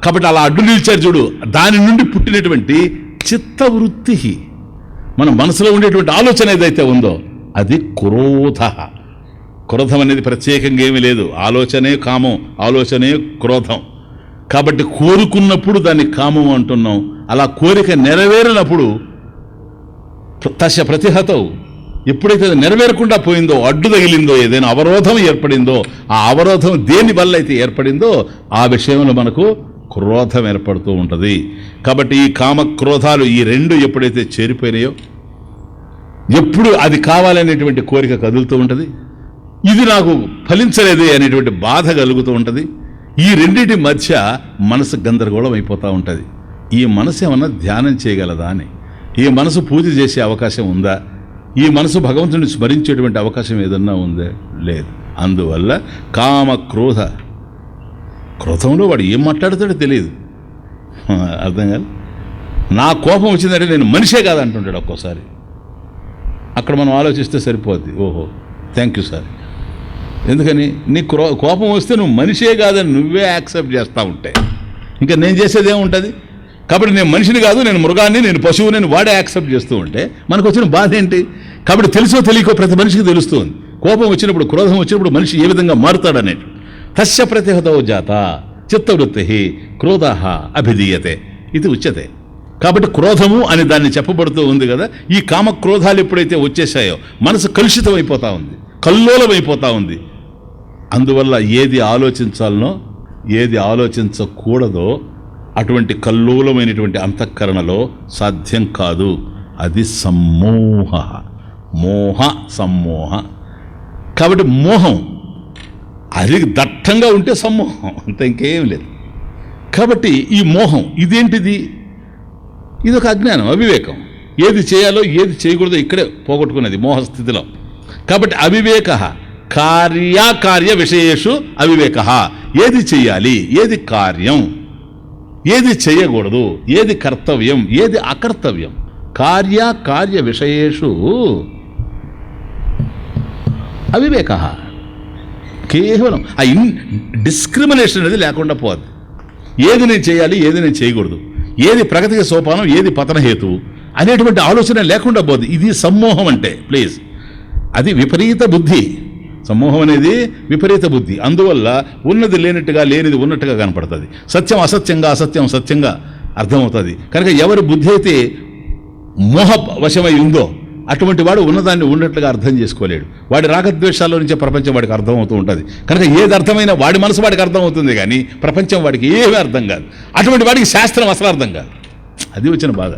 కాబట్టి అలా అడ్డు నిలిచారు చూడు, దాని నుండి పుట్టినటువంటి చిత్తవృత్తి, మన మనసులో ఉండేటువంటి ఆలోచన ఏదైతే ఉందో అది క్రోధ. క్రోధం అనేది ప్రత్యేకంగా ఏమీ లేదు, ఆలోచనే కామం, ఆలోచనే క్రోధం. కాబట్టి కోరుకున్నప్పుడు దాన్ని కామం అంటున్నాం. అలా కోరిక నెరవేరినప్పుడు తస్య ప్రతిహతౌ, ఎప్పుడైతే నెరవేరకుండా పోయిందో, అడ్డు తగిలిందో, ఏదైనా అవరోధం ఏర్పడిందో, ఆ అవరోధం దేని వల్ల అయితే ఏర్పడిందో ఆ విషయంలో మనకు క్రోధం ఏర్పడుతూ ఉంటుంది. కాబట్టి ఈ కామక్రోధాలు ఈ రెండు ఎప్పుడైతే చేరిపోయినాయో, ఎప్పుడు అది కావాలనేటువంటి కోరిక కదులుతూ ఉంటుంది, ఇది నాకు ఫలించలేదే అనేటువంటి బాధ కలుగుతూ ఉంటుంది. ఈ రెండింటి మధ్య మనసు గందరగోళం అయిపోతూ ఉంటుంది. ఈ మనసు ఏమన్నా ధ్యానం చేయగలదా అని, ఈ మనసు పూజ చేసే అవకాశం ఉందా, ఈ మనసు భగవంతుడిని స్మరించేటువంటి అవకాశం ఏదన్నా ఉందా? లేదు. అందువల్ల కామక్రోధ, క్రోధంలో వాడు ఏం మాట్లాడతాడో తెలియదు, అర్థం కాదు. నా కోపం వచ్చిందంటే నేను మనిషే కాదంటుంటాడు ఒక్కోసారి. అక్కడ మనం ఆలోచిస్తే సరిపోద్ది. ఓహో, థ్యాంక్ యూ సార్. ఎందుకని? నీ కోపం వస్తే నువ్వు మనిషే కాదని నువ్వే యాక్సెప్ట్ చేస్తూ ఉంటే ఇంకా నేను చేసేది ఏముంటుంది? కాబట్టి నేను మనిషిని కాదు, నేను మృగాన్ని, నేను పశువు, నేను వాడే యాక్సెప్ట్ చేస్తూ ఉంటే మనకు వచ్చిన బాధ ఏంటి? కాబట్టి తెలుసో తెలియకో ప్రతి మనిషికి తెలుస్తుంది కోపం వచ్చినప్పుడు, క్రోధం వచ్చినప్పుడు మనిషి ఏ విధంగా మారుతాడనేది. తస్య ప్రతిహతో జాత చిత్తవృత్తి క్రోధ అభిధీయతే ఇది ఉచ్యతే. కాబట్టి క్రోధము అని దాన్ని చెప్పబడుతూ ఉంది కదా. ఈ కామక్రోధాలు ఎప్పుడైతే వచ్చేసాయో మనసు కలుషితం అయిపోతూ ఉంది, కల్లోలమైపోతూ ఉంది. అందువల్ల ఏది ఆలోచించాలనో ఏది ఆలోచించకూడదో అటువంటి కల్లోలమైనటువంటి అంతఃకరణలో సాధ్యం కాదు. అది సమ్మోహ, మోహ సమ్మోహ. కాబట్టి మోహం అది దట్టంగా ఉంటే సమ్మోహం, అంత ఇంకేం లేదు. కాబట్టి ఈ మోహం ఇదేంటిది? ఇదొక అజ్ఞానం, అవివేకం. ఏది చేయాలో ఏది చేయకూడదో ఇక్కడే పోగొట్టుకున్నది మోహస్థితిలో. కాబట్టి అవివేక కార్యాకార్య విషయేషు అవివేక. ఏది చెయ్యాలి, ఏది కార్యం, ఏది చేయకూడదు, ఏది కర్తవ్యం, ఏది అకర్తవ్యం, కార్యాకార్య విషయేషు అవివేక. కేవలం ఆ డిస్క్రిమినేషన్ అనేది లేకుండా పోద్ది. ఏది నేను చేయాలి, ఏది నేను చేయకూడదు, ఏది ప్రగతికి సోపానం, ఏది పతనహేతు అనేటువంటి ఆలోచన లేకుండా పోద్ది. ఇది సమ్మోహం అంటే. ప్లీజ్, అది విపరీత బుద్ధి. సమ్మోహం అనేది విపరీత బుద్ధి. అందువల్ల ఉన్నది లేనట్టుగా, లేనిది ఉన్నట్టుగా కనపడుతుంది. సత్యం అసత్యంగా, అసత్యం సత్యంగా అర్థమవుతుంది. కనుక ఎవరి బుద్ధి అయితే మోహ వశమై ఉందో అటువంటి వాడు ఉన్నదాన్ని ఉన్నట్లుగా అర్థం చేసుకోలేడు. వాడి రాగద్వేషాల్లో నుంచే ప్రపంచం వాడికి అర్థమవుతూ ఉంటుంది. కనుక ఏది అర్థమైనా వాడి మనసు వాడికి అర్థమవుతుంది, కానీ ప్రపంచం వాడికి ఏమీ అర్థం కాదు. అటువంటి వాడికి శాస్త్రం అసలు అర్థం కాదు. అది వచ్చిన బాధ.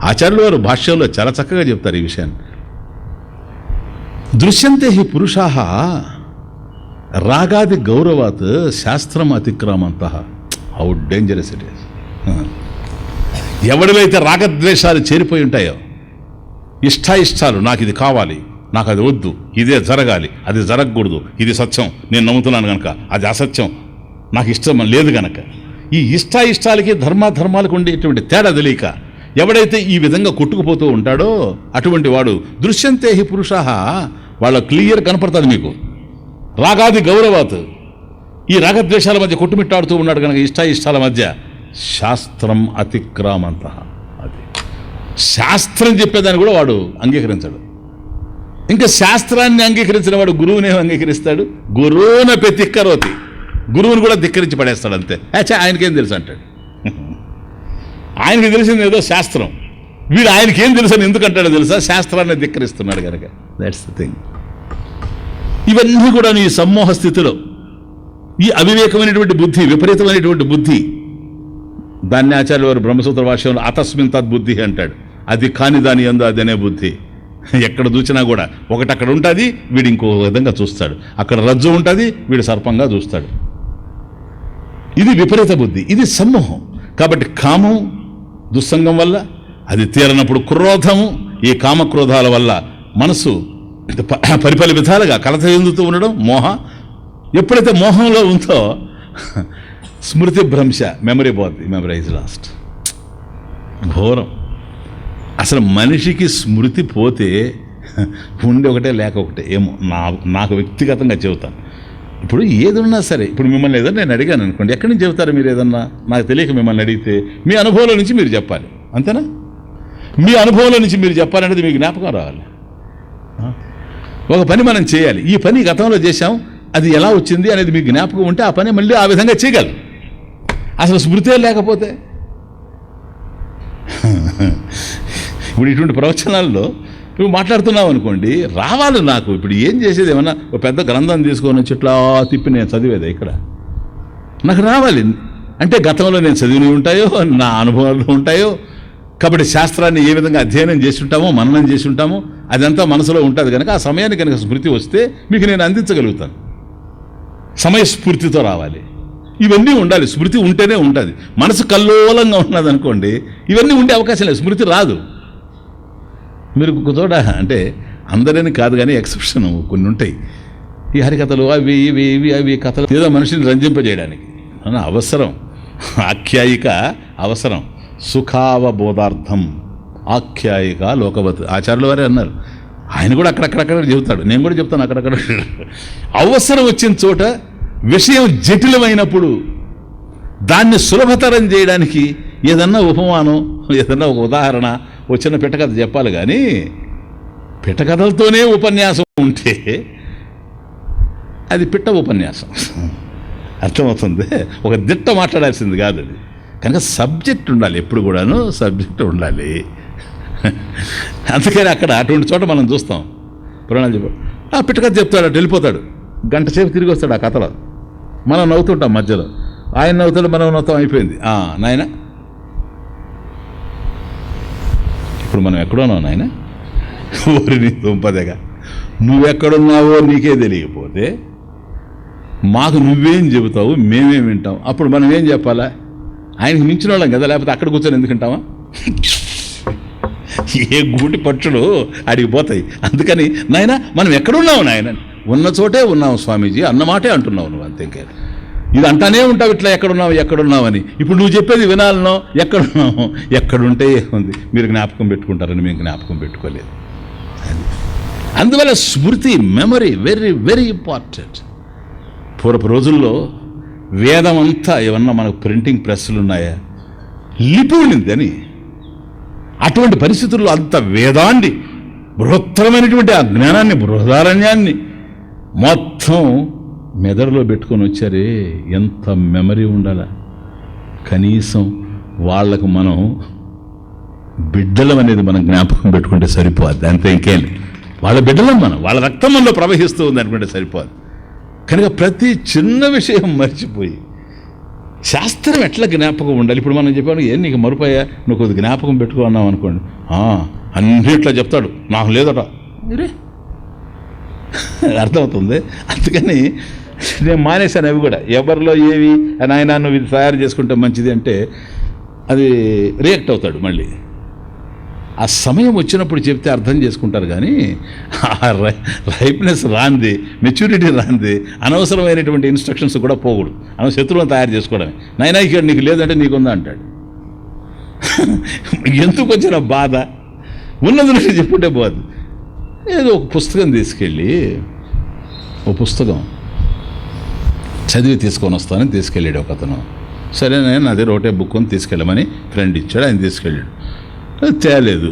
ఆచార్యులు వారు భాష్యంలో చాలా చక్కగా చెప్తారు ఈ విషయాన్ని. దృశ్యంతే హి పురుషాః రాగాది గౌరవాత్ శాస్త్రం అతిక్రామంతః. How dangerous it is. ఎవడివైతే రాగద్వేషాలు చేరిపోయి ఉంటాయో, ఇష్టాయిష్టాలు, నాకు ఇది కావాలి, నాకు అది వద్దు, ఇదే జరగాలి, అది జరగకూడదు, ఇది సత్యం, నేను నమ్ముతున్నాను కనుక, అది అసత్యం, నాకు ఇష్టం లేదు కనుక, ఈ ఇష్టాయిష్టాలకి ధర్మాధర్మాలకు ఉండేటువంటి తేడా తెలియక ఎవడైతే ఈ విధంగా కొట్టుకుపోతూ ఉంటాడో అటువంటి వాడు దృశ్యంతే హి పురుషాః, వాళ్ళ క్లియర్ కనపడుతుంది మీకు. రాగాది గౌరవాత్, ఈ రాగద్వేషాల మధ్య కొట్టుమిట్టాడుతూ ఉన్నాడు కనుక ఇష్టాయిష్టాల మధ్య శాస్త్రం అతిక్రామంతః. అది శాస్త్రం చెప్పేదాన్ని కూడా వాడు అంగీకరించాడు. ఇంకా శాస్త్రాన్ని అంగీకరించిన వాడు గురువునే అంగీకరిస్తాడు. గురువునపి తిక్కరోతి, గురువుని కూడా ధిక్కరించి పడేస్తాడు అంతే. ఆయనకేం తెలుసు అంటాడు. ఆయనకి తెలిసింది ఏదో శాస్త్రం, వీడు ఆయనకేం తెలుసు అని ఎందుకంటాడో తెలుసా? శాస్త్రాన్ని ధిక్కరిస్తున్నాడు కనుక. That's the thing. ఇవన్నీ కూడా ఈ సమ్మోహ స్థితిలో ఈ అవివేకమైనటువంటి బుద్ధి, విపరీతమైనటువంటి బుద్ధి, దాన్ని ఆచార్య వారు బ్రహ్మసూత్ర భాష్యంలో అతస్మిన్ తద్బుద్ధి అంటాడు. అది కాని దాని యందు అదనే బుద్ధి. ఎక్కడ చూసినా కూడా ఒకటి అక్కడ ఉంటుంది, వీడు ఇంకో విధంగా చూస్తాడు. అక్కడ రజ్జు ఉంటుంది, వీడు సర్పంగా చూస్తాడు. ఇది విపరీత బుద్ధి, ఇది సమ్మోహం. కాబట్టి కామం దుస్సంగం వల్ల, అది తీరనప్పుడు క్రోధము, ఈ కామక్రోధాల వల్ల మనసు పరిపల విధాలుగా కలత చెందుతూ ఉండడం, ఎప్పుడైతే మోహంలో ఉందో స్మృతి భ్రంశ, మెమరీ పోద్ది, మెమరీ ఇస్ లాస్ట్. ఘోరం. అసలు మనిషికి స్మృతి పోతే ఉండి ఒకటే లేక ఒకటే. ఏమో నాకు వ్యక్తిగతంగా చెబుతాను. ఇప్పుడు ఏదన్నా సరే, ఇప్పుడు మిమ్మల్ని ఏదన్నా నేను అడిగాను అనుకోండి, ఎక్కడి నుంచి చెబుతారు మీరు? ఏదన్నా నాకు తెలియక మిమ్మల్ని అడిగితే మీ అనుభవంలో నుంచి మీరు చెప్పాలి, అంతేనా? మీ అనుభవంలో నుంచి మీరు చెప్పాలనేది మీకు జ్ఞాపకం రావాలి. ఒక పని మనం చేయాలి, ఈ పని గతంలో చేశాం, అది ఎలా వచ్చింది అనేది మీకు జ్ఞాపకం ఉంటే ఆ పని మళ్ళీ ఆ విధంగా చేయగలరు. అసలు స్మృతే లేకపోతే ఇప్పుడు ఇటువంటి ప్రవచనాల్లో నువ్వు మాట్లాడుతున్నావు అనుకోండి, రావాలి నాకు. ఇప్పుడు ఏం చేసేది? ఏమన్నా ఒక పెద్ద గ్రంథం తీసుకొని వచ్చి ఇట్లా తిప్పి నేను చదివేది ఇక్కడ నాకు రావాలి అంటే గతంలో నేను చదివినవి ఉంటాయో, నా అనుభవాలు ఉంటాయో. కాబట్టి శాస్త్రాన్ని ఏ విధంగా అధ్యయనం చేసి ఉంటామో, మననం చేసి ఉంటామో, అదంతా మనసులో ఉంటుంది కనుక ఆ సమయానికి కనుక స్మృతి వస్తే మీకు నేను అందించగలుగుతాను. సమయస్ఫూర్తితో రావాలి. ఇవన్నీ ఉండాలి. స్మృతి ఉంటేనే ఉంటుంది. మనసు కల్లోలంగా ఉన్నది అనుకోండి, ఇవన్నీ ఉండే అవకాశం లేదు, స్మృతి రాదు. మీరు చోట అంటే అందరని కాదు కానీ ఎక్సెప్షన్ కొన్ని ఉంటాయి. ఈ హరికథలు అవి ఇవి ఇవి అవి కథలు ఏదో మనిషిని రంజింపజేయడానికి అవసరం. ఆఖ్యాయిక అవసరం. సుఖావబోధార్థం ఆఖ్యాయిక లోకవత్ ఆచార్యుల వారే అన్నారు. ఆయన కూడా అక్కడక్కడక్కడ చెబుతాడు, నేను కూడా చెప్తాను అక్కడక్కడ. అవసరం వచ్చిన చోట విషయం జటిలమైనప్పుడు దాన్ని సులభతరం చేయడానికి ఏదన్నా ఉపమానం, ఏదన్నా ఒక ఉదాహరణ, ఒక చిన్న పిట్టకథ చెప్పాలి. కానీ పిట్టకథలతోనే ఉపన్యాసం ఉంటే అది పిట్ట ఉపన్యాసం. అర్థమవుతుంది? ఒక దిట్ట మాట్లాడాల్సింది కాదు అది. కనుక సబ్జెక్ట్ ఉండాలి, ఎప్పుడు కూడాను సబ్జెక్ట్ ఉండాలి. అందుకని అక్కడ అటువంటి చోట మనం చూస్తాం. పురాణాలు చెప్పాడు, ఆ పిట్టకథ చెప్తాడు, అటు వెళ్ళిపోతాడు, గంట సేపు తిరిగి వస్తాడు ఆ కథలో. మనం నవ్వుతుంటాం మధ్యలో, ఆయన నవ్వుతాడు, మనం నవ్వుతాం, అయిపోయింది. నాయన ఇప్పుడు మనం ఎక్కడున్నావు నాయన? ఊరిని దుంపదేగా, నువ్వెక్కడున్నావో నీకే తెలియకపోతే మాకు నువ్వేం చెబుతావు, మేమేం వింటాం? అప్పుడు మనం ఏం చెప్పాలా? ఆయనకి మించిన వాళ్ళం కదా, లేకపోతే అక్కడ కూర్చొని ఎందుకు వింటామా? ఏ గూటి పక్షులు అడిగి పోతాయి. అందుకని నాయన మనం ఎక్కడున్నావు నాయన? ఉన్న చోటే ఉన్నావు స్వామీజీ అన్నమాటే అంటున్నావు నువ్వు, అంతే. ఇది అంటానే ఉంటావు ఇట్లా, ఎక్కడున్నావు అని. ఇప్పుడు నువ్వు చెప్పేది వినాలనో, ఎక్కడున్నావు, ఎక్కడుంటే ఉంది. మీరు జ్ఞాపకం పెట్టుకుంటారని మేము జ్ఞాపకం పెట్టుకోలేదు. అందువల్ల స్మృతి, మెమరీ వెరీ వెరీ ఇంపార్టెంట్. పూర్వపు రోజుల్లో వేదం అంతా ఏమన్నా మనకు ప్రింటింగ్ ప్రెస్సులు ఉన్నాయా? లిపి ఉండింది అని. అటువంటి పరిస్థితుల్లో అంత వేదాన్ని, బృహత్తరమైనటువంటి ఆ జ్ఞానాన్ని, బృహదారణ్యాన్ని మొత్తం మెదడులో పెట్టుకొని వచ్చారే. ఎంత మెమరీ ఉండాలా? కనీసం వాళ్లకు మనం బిడ్డలం అనేది మనం జ్ఞాపకం పెట్టుకుంటే సరిపోద్ది, అంతే. ఇంకేం వాళ్ళ బిడ్డలం, మనం వాళ్ళ రక్తం మనలో ప్రవహిస్తూ ఉంది అనుకుంటే సరిపోద్ది. కనుక ప్రతి చిన్న విషయం మర్చిపోయి శాస్త్రం ఎట్లా జ్ఞాపకం ఉండాలి. ఇప్పుడు మనం చెప్పాను, ఏం నీకు మరుపయ్యా, నువ్వు కొద్ది జ్ఞాపకం పెట్టుకున్నావు అనుకోండి, అన్నిట్లా చెప్తాడు, నాకు లేదట. అర్థమవుతుంది? అందుకని నేను మానేశాను అవి కూడా. ఎవరిలో ఏవి నాయన నువ్వు ఇది తయారు చేసుకుంటే మంచిది అంటే అది రియాక్ట్ అవుతాడు. మళ్ళీ ఆ సమయం వచ్చినప్పుడు చెప్తే అర్థం చేసుకుంటారు. కానీ ఆ రైప్నెస్ రాంది, మెచ్యూరిటీ రాంది, అనవసరమైనటువంటి ఇన్స్ట్రక్షన్స్ కూడా పోకూడదు. శత్రువులను తయారు చేసుకోవడమే. నాయనా ఇక్కడ నీకు లేదంటే నీకుందా అంటాడు. ఎందుకు వచ్చిన బాధ? ఉన్నది చెప్పుంటే పోదు. ఏదో ఒక పుస్తకం తీసుకెళ్ళి, ఓ పుస్తకం చదివి తీసుకొని వస్తానని తీసుకెళ్ళాడు ఒక అతను. సరే నేను అదే రోటే బుక్ అని తీసుకెళ్ళమని ఫ్రెండ్ ఇచ్చాడు, ఆయన తీసుకెళ్ళాడు. తేలేదు.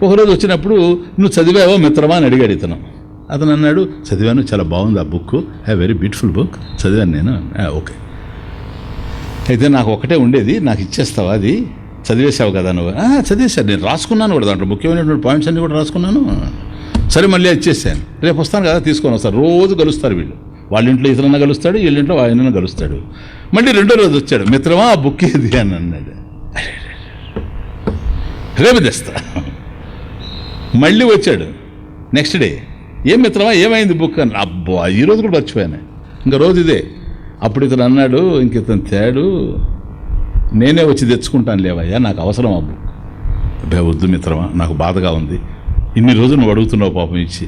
ఒకరోజు వచ్చినప్పుడు నువ్వు చదివావో మిత్రమా అని అడిగాడు ఇతను. అతను అన్నాడు, చదివాను, చాలా బాగుంది ఆ బుక్, వెరీ బ్యూటిఫుల్ బుక్, చదివాను నేను. ఓకే, అయితే నాకు ఒకటే ఉండేది, నాకు ఇచ్చేస్తావా? అది చదివేశావు కదా నువ్వు? చదివేశాను, నేను రాసుకున్నాను కూడా, దాంట్లో ముఖ్యమైనటువంటి పాయింట్స్ అన్నీ కూడా రాసుకున్నాను. సరే మళ్ళీ ఇచ్చేసాను, రేపు వస్తాను కదా తీసుకొని వస్తారు. రోజు కలుస్తారు వీళ్ళు, వాళ్ళ ఇంట్లో ఇతరన్నా కలుస్తాడు, వీళ్ళింట్లో ఆయనన్నా కలుస్తాడు. మళ్ళీ రెండో రోజు వచ్చాడు, మిత్రమా ఆ బుక్ ఏది అని అన్నాడు. రేపు తెస్తా. మళ్ళీ వచ్చాడు నెక్స్ట్ డే, ఏం మిత్రమా ఏమైంది బుక్ అని. అబ్బా ఈరోజు కూడా మర్చిపోయాను, ఇంకా రోజు ఇదే. అప్పుడు ఇతను అన్నాడు, ఇంక ఇతను తేడు, నేనే వచ్చి తెచ్చుకుంటాను లేవయ్యా, నాకు అవసరం అబ్బు. అబ్బే వద్దు మిత్రమా, నాకు బాధగా ఉంది, ఇన్ని రోజులు నువ్వు అడుగుతున్నావు పాపం ఇచ్చి,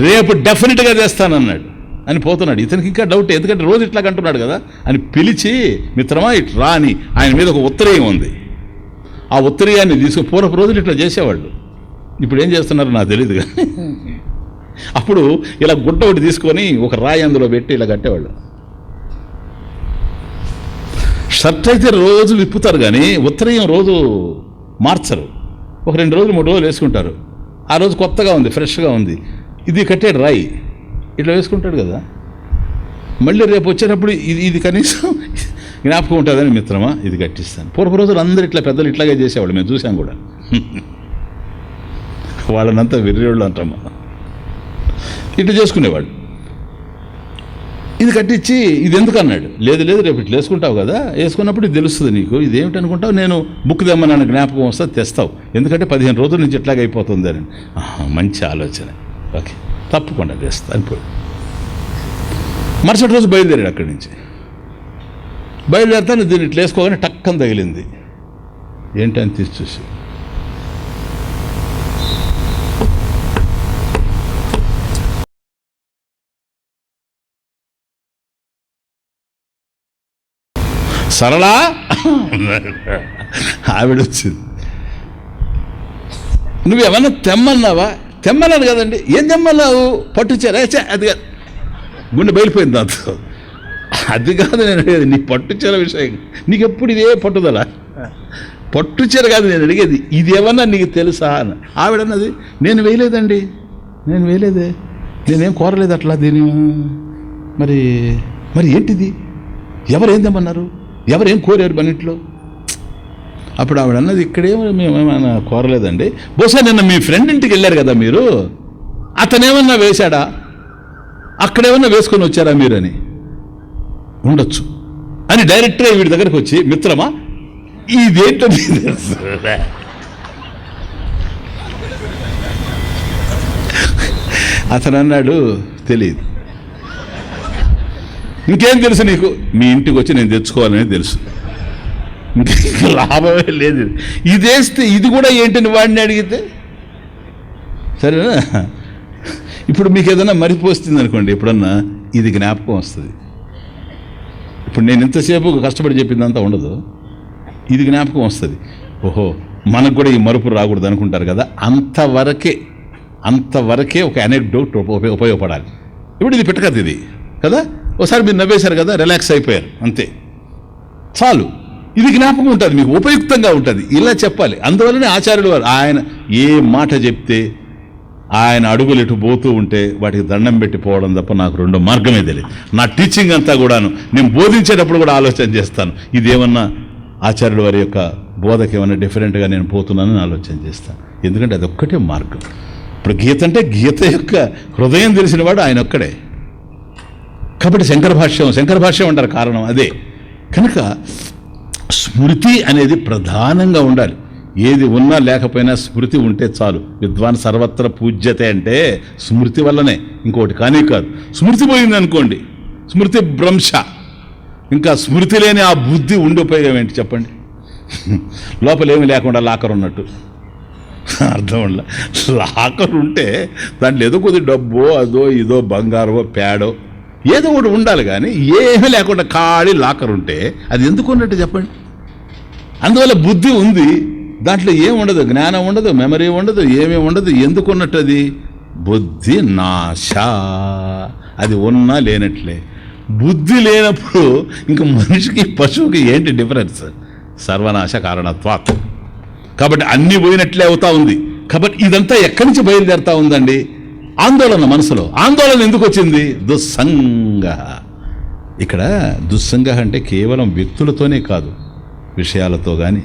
రేపు డెఫినెట్గా తెస్తానన్నాడు అని పోతున్నాడు. ఇతనికి ఇంకా డౌట్, ఎందుకంటే రోజు ఇట్లా అంటున్నాడు కదా అని పిలిచి, మిత్రమా ఇట్లా రా అని ఆయన మీద ఒక ఉత్తరీయం ఉంది. ఆ ఉత్తరీయాన్ని తీసుకుని పూర్వపు రోజులు ఇట్లా చేసేవాళ్ళు, ఇప్పుడు ఏం చేస్తున్నారో నాకు తెలియదు కానీ అప్పుడు ఇలా గుడ్డ ఒకటి తీసుకొని ఒక రాయి అందులో పెట్టి ఇలా కట్టేవాళ్ళు. షర్ట్ అయితే రోజు విప్పుతారు కానీ ఉత్తరీయం రోజు మార్చరు. ఒక 2 రోజులు 3 రోజులు వేసుకుంటారు. ఆ రోజు కొత్తగా ఉంది, ఫ్రెష్గా ఉంది, ఇది కట్టాడు రాయి ఇట్లా వేసుకుంటాడు కదా, మళ్ళీ రేపు వచ్చేటప్పుడు ఇది కనీసం జ్ఞాపకం ఉంటుందని మిత్రమా ఇది కట్టిస్తాను. పూర్వ రోజులు అందరూ ఇట్లా పెద్దలు ఇట్లాగే చేసేవాళ్ళు, మేము చూసాం కూడా. వాళ్ళనంతా వెర్రేళ్ళు అంటాము, ఇట్లా చేసుకునేవాళ్ళు. ఇది కట్టించి ఇది ఎందుకు అన్నాడు, లేదు రేపు ఇట్లా వేసుకుంటావు కదా, వేసుకున్నప్పుడు ఇది తెలుస్తుంది నీకు, ఇది ఏమిటి అనుకుంటావు, నేను బుక్ తెమ్మన్నాను జ్ఞాపకం వస్తే తెస్తావు, ఎందుకంటే 15 రోజుల నుంచి ఇట్లాగ అయిపోతుంది అని. మంచి ఆలోచన, ఓకే తప్పకుండా తెస్తా అనిపోయి మరుసటి రోజు బయలుదేరాడు. అక్కడి నుంచి బయలుదేరుతాను, దీన్ని ఇట్లా వేసుకోగానే టక్కన తగిలింది. ఏంటని తీసి చూసి, సరళా ఆవిడ వచ్చింది. నువ్వేమన్నా తెమ్మన్నావా? తెమ్మన్నాను కదండి. ఏం తెమ్మన్నావు? పట్టుచారా? అది కాదు, గుండె బయలుపోయింది దాంతో. అది కాదు నేను అడిగేది, నీ పట్టుచీర విషయం. నీకు ఎప్పుడు ఇదే పట్టుదల? పట్టుచీర కాదు నేను అడిగేది, ఇది ఏమన్నా నీకు తెలుసా అని. ఆవిడన్నది, నేను వేయలేదండి, నేను వేయలేదే, నేనేం కోరలేదు అట్లా దీని. మరి ఏంటిది? ఎవరేం తెమ్మన్నారు? ఎవరేం కోరారు మన ఇంట్లో? అప్పుడు ఆవిడ అన్నది, ఇక్కడేమో మేమేమన్నా కోరలేదండి, బహుశా నిన్న మీ ఫ్రెండ్ ఇంటికి వెళ్ళారు కదా మీరు, అతనేమన్నా వేశాడా, అక్కడేమన్నా వేసుకొని వచ్చారా మీరు అని ఉండొచ్చు అని డైరెక్ట్గా వీడి దగ్గరకు వచ్చి, మిత్రమా ఇదేంటో అతను అన్నాడు, తెలియదు. ఇంకేం తెలుసు నీకు? మీ ఇంటికి వచ్చి నేను తెచ్చుకోవాలని తెలుసు, ఇంక లాభమే లేదు. ఇదేస్తే ఇది కూడా ఏంటని వాడిని అడిగితే సరేనా? ఇప్పుడు మీకు ఏదైనా మరిపోస్తుంది అనుకోండి, ఎప్పుడన్నా ఇది జ్ఞాపకం వస్తుంది. ఇప్పుడు నేను ఇంతసేపు కష్టపడి చెప్పిందంతా ఉండదు, ఇది జ్ఞాపకం వస్తుంది. ఓహో మనకు కూడా ఈ మరుపు రాకూడదు అనుకుంటారు కదా, అంతవరకే ఒక అనెక్డోట్ ఉపయోగపడాలి. ఇప్పుడు ఇది పెట్టకథ ఇది కదా, ఒకసారి మీరు నవ్వేశారు కదా, రిలాక్స్ అయిపోయారు, అంతే చాలు. ఇది జ్ఞాపకం ఉంటుంది, మీకు ఉపయుక్తంగా ఉంటుంది, ఇలా చెప్పాలి. అందువల్లనే ఆచార్యులు వారు ఆయన ఏ మాట చెప్తే ఆయన అడుగులు ఎటు పోతూ ఉంటే వాటికి దండం పెట్టి పోవడం తప్ప నాకు రెండో మార్గమే తెలియదు. నా టీచింగ్ అంతా కూడాను నేను బోధించేటప్పుడు కూడా ఆలోచన చేస్తాను, ఇదేమన్నా ఆచార్యుల వారి యొక్క బోధకి ఏమన్నా డిఫరెంట్గా నేను పోతున్నానని ఆలోచన చేస్తాను. ఎందుకంటే అదొక్కటే మార్గం. ఇప్పుడు గీత అంటే గీత యొక్క హృదయం తెలిసినవాడు ఆయన ఒక్కడే. కాబట్టి శంకర భాష్యం అంటారు, కారణం అదే. కనుక స్మృతి అనేది ప్రధానంగా ఉండాలి. ఏది ఉన్నా లేకపోయినా స్మృతి ఉంటే చాలు. విద్వాన్ సర్వత్ర పూజ్యతే అంటే స్మృతి వల్లనే, ఇంకోటి కానీ కాదు. స్మృతి పోయింది అనుకోండి, స్మృతి భ్రంశ. ఇంకా స్మృతి లేని ఆ బుద్ధి ఉండి ఉపయోగం ఏంటి చెప్పండి? లోపలేమి లేకుండా లాకర్ ఉన్నట్టు అర్థం ఉండ. లాకర్ ఉంటే దాంట్లో ఏదో కొద్ది డబ్బో అదో ఇదో బంగారమో పేడో ఏదో ఒకటి ఉండాలి, కానీ ఏమీ లేకుండా ఖాళీ లాకర్ ఉంటే అది ఎందుకు ఉన్నట్టు చెప్పండి? అందువల్ల బుద్ధి ఉంది, దాంట్లో ఏమి ఉండదు, జ్ఞానం ఉండదు, మెమరీ ఉండదు, ఏమీ ఉండదు. ఎందుకు ఉన్నట్టు? అది బుద్ధి నాశ. అది ఉన్నా లేనట్లే. బుద్ధి లేనప్పుడు ఇంక మనిషికి పశువుకి ఏంటి డిఫరెన్స్? సర్వనాశ కారణత్వాత్. కాబట్టి అన్నీ పోయినట్లే అవుతా ఉంది. కాబట్టి ఇదంతా ఎక్కడి నుంచి బయలుదేరుతా ఉందండి? ఆందోళన, మనసులో ఆందోళన ఎందుకు వచ్చింది? దుస్సంగ. ఇక్కడ దుస్సంగ అంటే కేవలం వ్యక్తులతోనే కాదు, విషయాలతో కానీ.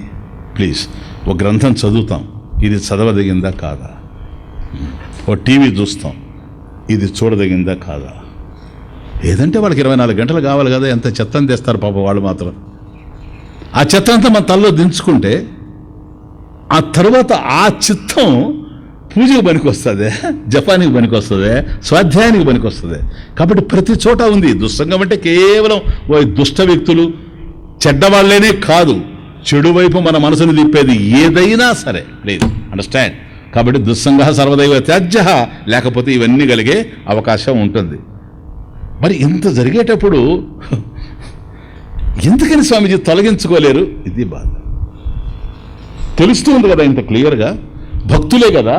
ప్లీజ్, ఒక గ్రంథం చదువుతాం, ఇది చదవదగిందా కాదా? ఓ టీవీ చూస్తాం, ఇది చూడదగిందా కాదా? ఏదంటే వాళ్ళకి 24 గంటలు కావాలి కదా, ఎంత చెత్తను తెస్తారు పాప వాళ్ళు మాత్రం. ఆ చెత్త అంతా మన తలలో దించుకుంటే ఆ తర్వాత ఆ చిత్తం పూజకు పనికి వస్తుంది, జపానికి పనికి వస్తుంది, స్వాధ్యాయానికి పనికి వస్తుంది. కాబట్టి ప్రతి చోట ఉంది దుస్సంగం. అంటే కేవలం దుష్ట వ్యక్తులు, చెడ్డవాళ్ళనే కాదు, చెడు వైపు మన మనసును తిప్పేది ఏదైనా సరే లేదు. అండర్స్టాండ్? కాబట్టి దుస్సంగ సర్వదైవ త్యాజ్య, లేకపోతే ఇవన్నీ కలిగే అవకాశం ఉంటుంది. మరి ఇంత జరిగేటప్పుడు ఎందుకని స్వామీజీ తొలగించుకోలేరు? ఇది బాధ. తెలుస్తుంది కదా ఇంత క్లియర్గా, భక్తులే కదా,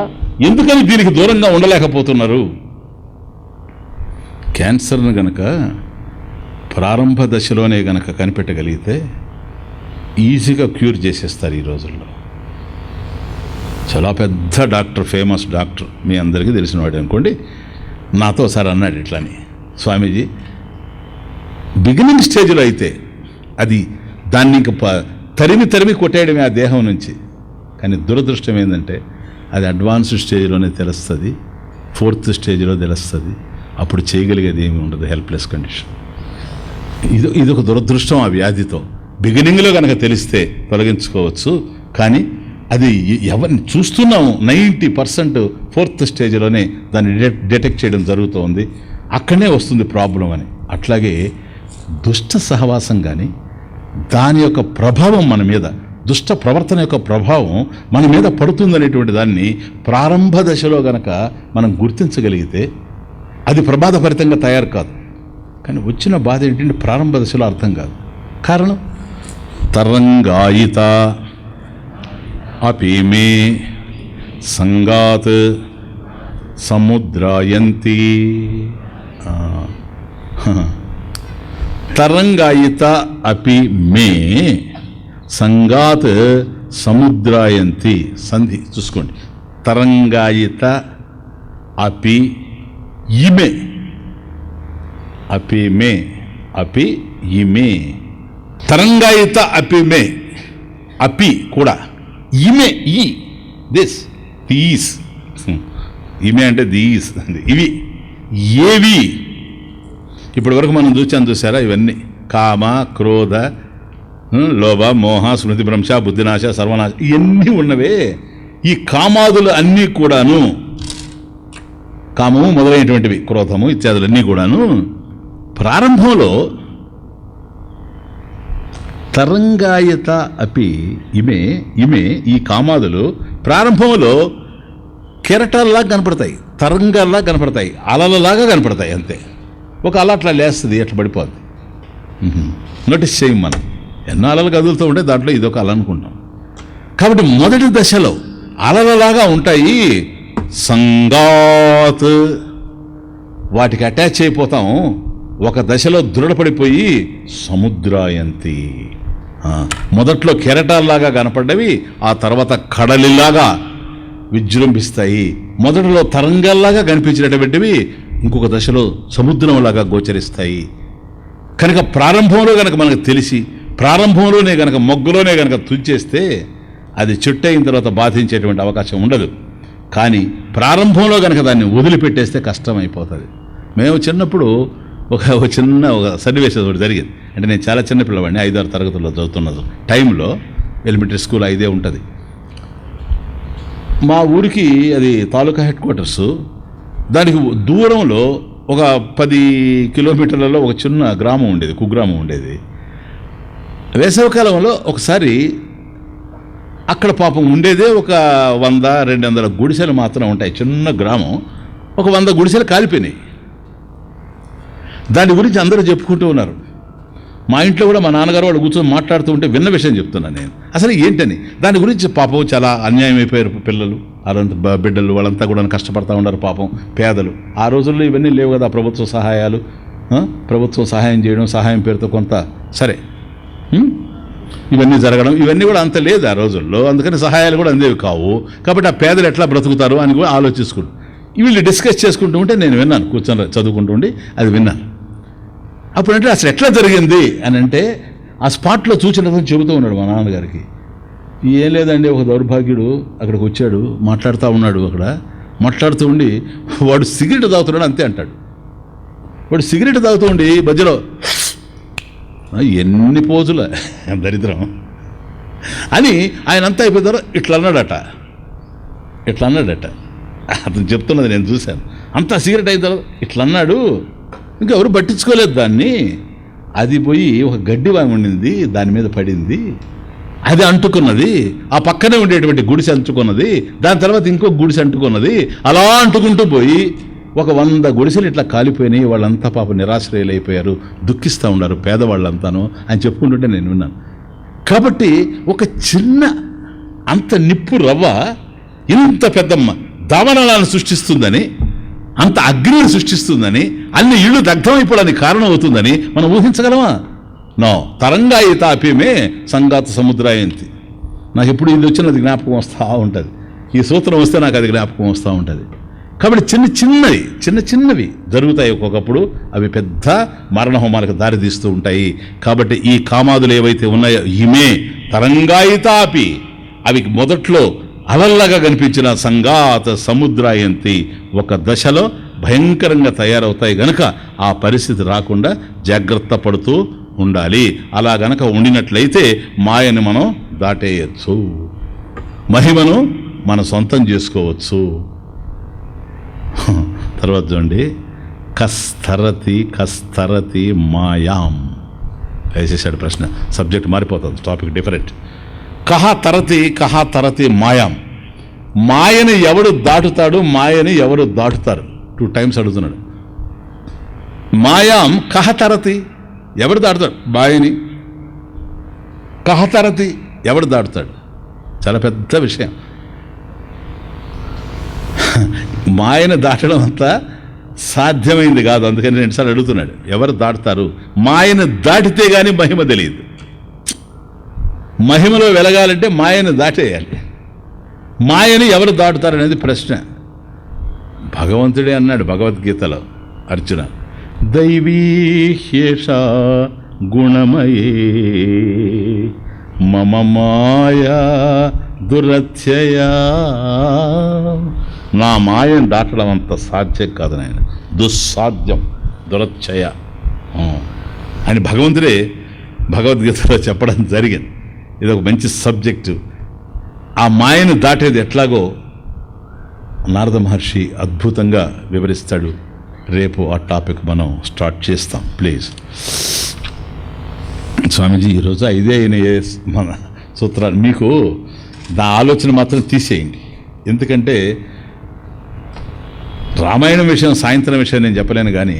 ఎందుకని దీనికి దూరంగా ఉండలేకపోతున్నారు? క్యాన్సర్ను గనక ప్రారంభ దశలోనే గనక కనిపెట్టగలిగితే ఈజీగా క్యూర్ చేసేస్తారు ఈ రోజుల్లో. చాలా పెద్ద డాక్టర్, ఫేమస్ డాక్టర్, మీ అందరికీ తెలిసినవాడు అనుకోండి, నాతో ఒకసారి అన్నాడు ఇట్లాని, స్వామీజీ బిగినింగ్ స్టేజ్లో అయితే అది దాన్ని ఇంక తరిమి కొట్టేయడమే ఆ దేహం నుంచి. కానీ దురదృష్టం ఏంటంటే అది అడ్వాన్స్డ్ స్టేజ్లోనే తెలుస్తుంది, 4th స్టేజ్లో తెలుస్తుంది. అప్పుడు చేయగలిగేది ఏమి ఉండదు, హెల్ప్లెస్ కండిషన్. ఇది ఒక దురదృష్టం ఆ వ్యాధితో. బిగినింగ్లో కనుక తెలిస్తే తొలగించుకోవచ్చు, కానీ అది ఎవరిని చూస్తున్నాము 90% 4th స్టేజ్లోనే దాన్ని డిటెక్ట్ చేయడం జరుగుతోంది. అక్కడనే వస్తుంది ప్రాబ్లం అని. అట్లాగే దుష్ట సహవాసం కానీ దాని యొక్క ప్రభావం మన మీద, దుష్ట ప్రవర్తన యొక్క ప్రభావం మన మీద పడుతుందనేటువంటి దాన్ని ప్రారంభ దశలో గనక మనం గుర్తించగలిగితే అది ప్రమాదభరితంగా తయారు కాదు. కానీ వచ్చిన బాధ ఏంటంటే ప్రారంభ దశలో అర్థం కాదు. కారణం తరంగాయిత అపి మే సంగాత్ సముద్రాయంతి. తరంగాయిత అపి మే సంగాత్ సముద్రాయంతి. సంధి చూసుకోండి. తరంగాయిత అపి ఇమే, అపి మే, అపి ఇమే. తరంగాయిత అపి మే, అపి కూడా, ఇమే ఈ దిస్ దీస్, ఇమే అంటే దీస్, ఇవి ఏవి ఇప్పటి వరకు మనం చూసారా? ఇవన్నీ కామ, క్రోధ, లోభ, మోహ, స్మృతి భ్రంశ, బుద్ధినాశ, సర్వనాశ, ఇవన్నీ ఉన్నవే. ఈ కామాదులు అన్నీ కూడాను, కామము మొదలైనటువంటివి, క్రోధము ఇత్యాదులన్నీ కూడాను ప్రారంభంలో తరంగాయత అపి ఇమే, ఈ కామాదులు ప్రారంభంలో కెరటాల్లా కనపడతాయి, తరంగాల్లా కనపడతాయి, అలలలాగా కనపడతాయి. అంతే. ఒక అల అట్లా లేస్తుంది, అట్లా పడిపోద్ది. నోటీస్ చేయం మనం. ఎన్నో అలలు కదులుతూ ఉంటే దాంట్లో ఇదొక అల అనుకుంటాం. కాబట్టి మొదటి దశలో అలలలాగా ఉంటాయి. సంగాత్, వాటికి అటాచ్ అయిపోతాం. ఒక దశలో దృఢపడిపోయి సముద్రాయంతి, మొదట్లో కెరటాల్లాగా కనపడ్డవి ఆ తర్వాత కడలిలాగా విజృంభిస్తాయి. మొదట్లో తరంగాల్లాగా కనిపించినటువంటివి ఇంకొక దశలో సముద్రంలాగా గోచరిస్తాయి. కనుక ప్రారంభంలో కనుక మనకు తెలిసి ప్రారంభంలోనే కనుక మొగ్గులోనే కనుక తుంచేస్తే అది చెట్టు అయిన తర్వాత బాధించేటువంటి అవకాశం ఉండదు. కానీ ప్రారంభంలో కనుక దాన్ని వదిలిపెట్టేస్తే కష్టం అయిపోతుంది. మేము చిన్నప్పుడు ఒక సన్నివేశం ఒకటి జరిగింది. అంటే నేను చాలా చిన్న పిల్లవాడిని, 5-6 తరగతుల్లో చదువుతున్నది టైంలో, ఎలిమెంటరీ స్కూల్ 5 ఉంటుంది. మా ఊరికి అది తాలూకా హెడ్ క్వార్టర్సు. దానికి దూరంలో ఒక 10 కిలోమీటర్లలో ఒక చిన్న గ్రామం ఉండేది, కుగ్రామం ఉండేది. వేసవికాలంలో ఒకసారి అక్కడ పాపం ఉండేదే ఒక 100-200 గుడిసెలు మాత్రం ఉంటాయి. చిన్న గ్రామం, ఒక 100 గుడిసెలు కాలిపోయినాయి. దాని గురించి అందరూ చెప్పుకుంటూ ఉన్నారు. మా ఇంట్లో కూడా మా నాన్నగారు వాళ్ళు కూర్చొని మాట్లాడుతూ ఉంటే విన్న విషయం చెప్తున్నాను నేను. అసలు ఏంటని దాని గురించి పాపం చాలా అన్యాయం అయిపోయారు పిల్లలు, వాళ్ళంతా బిడ్డలు, వాళ్ళంతా కూడా కష్టపడతా ఉన్నారు పాపం, పేదలు. ఆ రోజుల్లో ఇవన్నీ లేవు కదా, ప్రభుత్వ సహాయాలు, ప్రభుత్వం సహాయం చేయడం, సహాయం పేరుతో కొంత సరే ఇవన్నీ జరగడం, ఇవన్నీ కూడా అంత లేదు ఆ రోజుల్లో. అందుకని సహాయాలు కూడా అందేవి కావు. కాబట్టి ఆ పేదలు ఎట్లా బ్రతుకుతారు అని కూడా ఆలోచించుకుంటూ వీళ్ళు డిస్కస్ చేసుకుంటూ ఉంటే నేను విన్నాను, కూర్చొని చదువుకుంటూ ఉండి అది విన్నాను. అప్పుడంటే అసలు ఎట్లా జరిగింది అని అంటే ఆ స్పాట్లో చూసినప్పుడు చెబుతూ ఉన్నాడు మా నాన్నగారికి. ఏం లేదండి, ఒక దౌర్భాగ్యుడు అక్కడికి వచ్చాడు, మాట్లాడుతూ ఉన్నాడు. అక్కడ మాట్లాడుతూ ఉండి వాడు సిగరెట్ తాగుతున్నాడు, అంతే అంటాడు. వాడు సిగరెట్ తాగుతూ ఉండి మధ్యలో ఎన్ని పోజుల దరిద్రం అని ఆయన అంతా అయిపోతారో ఇట్లా అన్నాడట. అతను చెప్తున్నది నేను చూశాను. అంతా సిగరెట్ అయిన తర్వాత ఇట్లా అన్నాడు. ఇంకా ఎవరు పట్టించుకోలేదు దాన్ని. అది పోయి ఒక గడ్డి వామి ఉండింది, దాని మీద పడింది. అది అంటుకున్నది, ఆ పక్కనే ఉండేటువంటి గుడిసె అంటుకున్నది, దాని తర్వాత ఇంకో గుడిసె అంటుకున్నది, అలా అంటుకుంటూ పోయి ఒక 100 గుడిసెలు ఇట్లా కాలిపోయినాయి. వాళ్ళంతా పాప నిరాశ్రయులైపోయారు, దుఃఖిస్తూ ఉన్నారు పేదవాళ్ళంతాను అని చెప్పుకుంటుంటే నేను విన్నాను. కాబట్టి ఒక చిన్న అంత నిప్పు రవ్వ ఇంత పెద్ద దావానలాన్ని సృష్టిస్తుందని, అంత అగ్నిని సృష్టిస్తుందని, అన్ని ఇళ్ళు దగ్ధమైపోవడానికి కారణం అవుతుందని మనం ఊహించగలమా? నో. తరంగాయి తాప్యమే సంగాత సముద్రాయంతి. నాకు ఎప్పుడు ఇది వచ్చిన అది జ్ఞాపకం వస్తూ ఉంటుంది, ఈ సూత్రం వస్తే నాకు అది జ్ఞాపకం వస్తూ ఉంటుంది. కాబట్టి చిన్న చిన్నవి జరుగుతాయి ఒక్కొక్కప్పుడు, అవి పెద్ద మరణహోమాలకు దారితీస్తూ ఉంటాయి. కాబట్టి ఈ కామాదులు ఏవైతే ఉన్నాయో ఇమే తరంగాయి తాపి, అవి మొదట్లో అలల్లాగా కనిపించిన సంగాత సముద్రాయంతి ఒక దశలో భయంకరంగా తయారవుతాయి గనక ఆ పరిస్థితి రాకుండా జాగ్రత్త పడుతూ ఉండాలి. అలా గనక ఉండినట్లయితే మాయని మనం దాటేయచ్చు, మహిమను మన సొంతం చేసుకోవచ్చు. తర్వాత చూడండి, కస్తరతి మాయాం వేసేసాడు ప్రశ్న. సబ్జెక్ట్ మారిపోతుంది, టాపిక్ డిఫరెంట్. కహ తరతి మాయాం. మాయని ఎవడు దాటుతాడు, మాయని ఎవరు దాటుతారు? 2 times అడుగుతున్నాడు. మాయాం కహ తరతి, ఎవడు దాటుతాడు మాయని? కహ తరతి, ఎవడు దాటుతాడు? చాలా పెద్ద విషయం. మాయను దాటడం అంతా సాధ్యమైంది కాదు, అందుకని 2 సార్లు అడుగుతున్నాడు. ఎవరు దాటుతారు? మాయను దాటితే కానీ మహిమ తెలియదు. మహిమలో వెలగాలంటే మాయను దాటేయాలి. మాయని ఎవరు దాటుతారు అనేది ప్రశ్న. భగవంతుడే అన్నాడు భగవద్గీతలో అర్జున, దైవీ హ్యేష గుణమయే మమ మాయా దురత్యయా. నా మాయను దాటడం అంత సాధ్యం కాదు నాయన, దుస్సాధ్యం, దురత్యయ అని భగవంతుడే భగవద్గీతలో చెప్పడం జరిగింది. ఇది ఒక మంచి సబ్జెక్టు. ఆ మాయను దాటేది ఎట్లాగో నారద మహర్షి అద్భుతంగా వివరిస్తాడు. రేపు ఆ టాపిక్ మనం స్టార్ట్ చేస్తాం. ప్లీజ్ స్వామీజీ, ఈరోజు 5 అయినాయి మన సూత్రాలు. మీకు నా ఆలోచన మాత్రం తీసేయండి, ఎందుకంటే రామాయణం విషయం, సాయంత్రం విషయం నేను చెప్పలేను కానీ,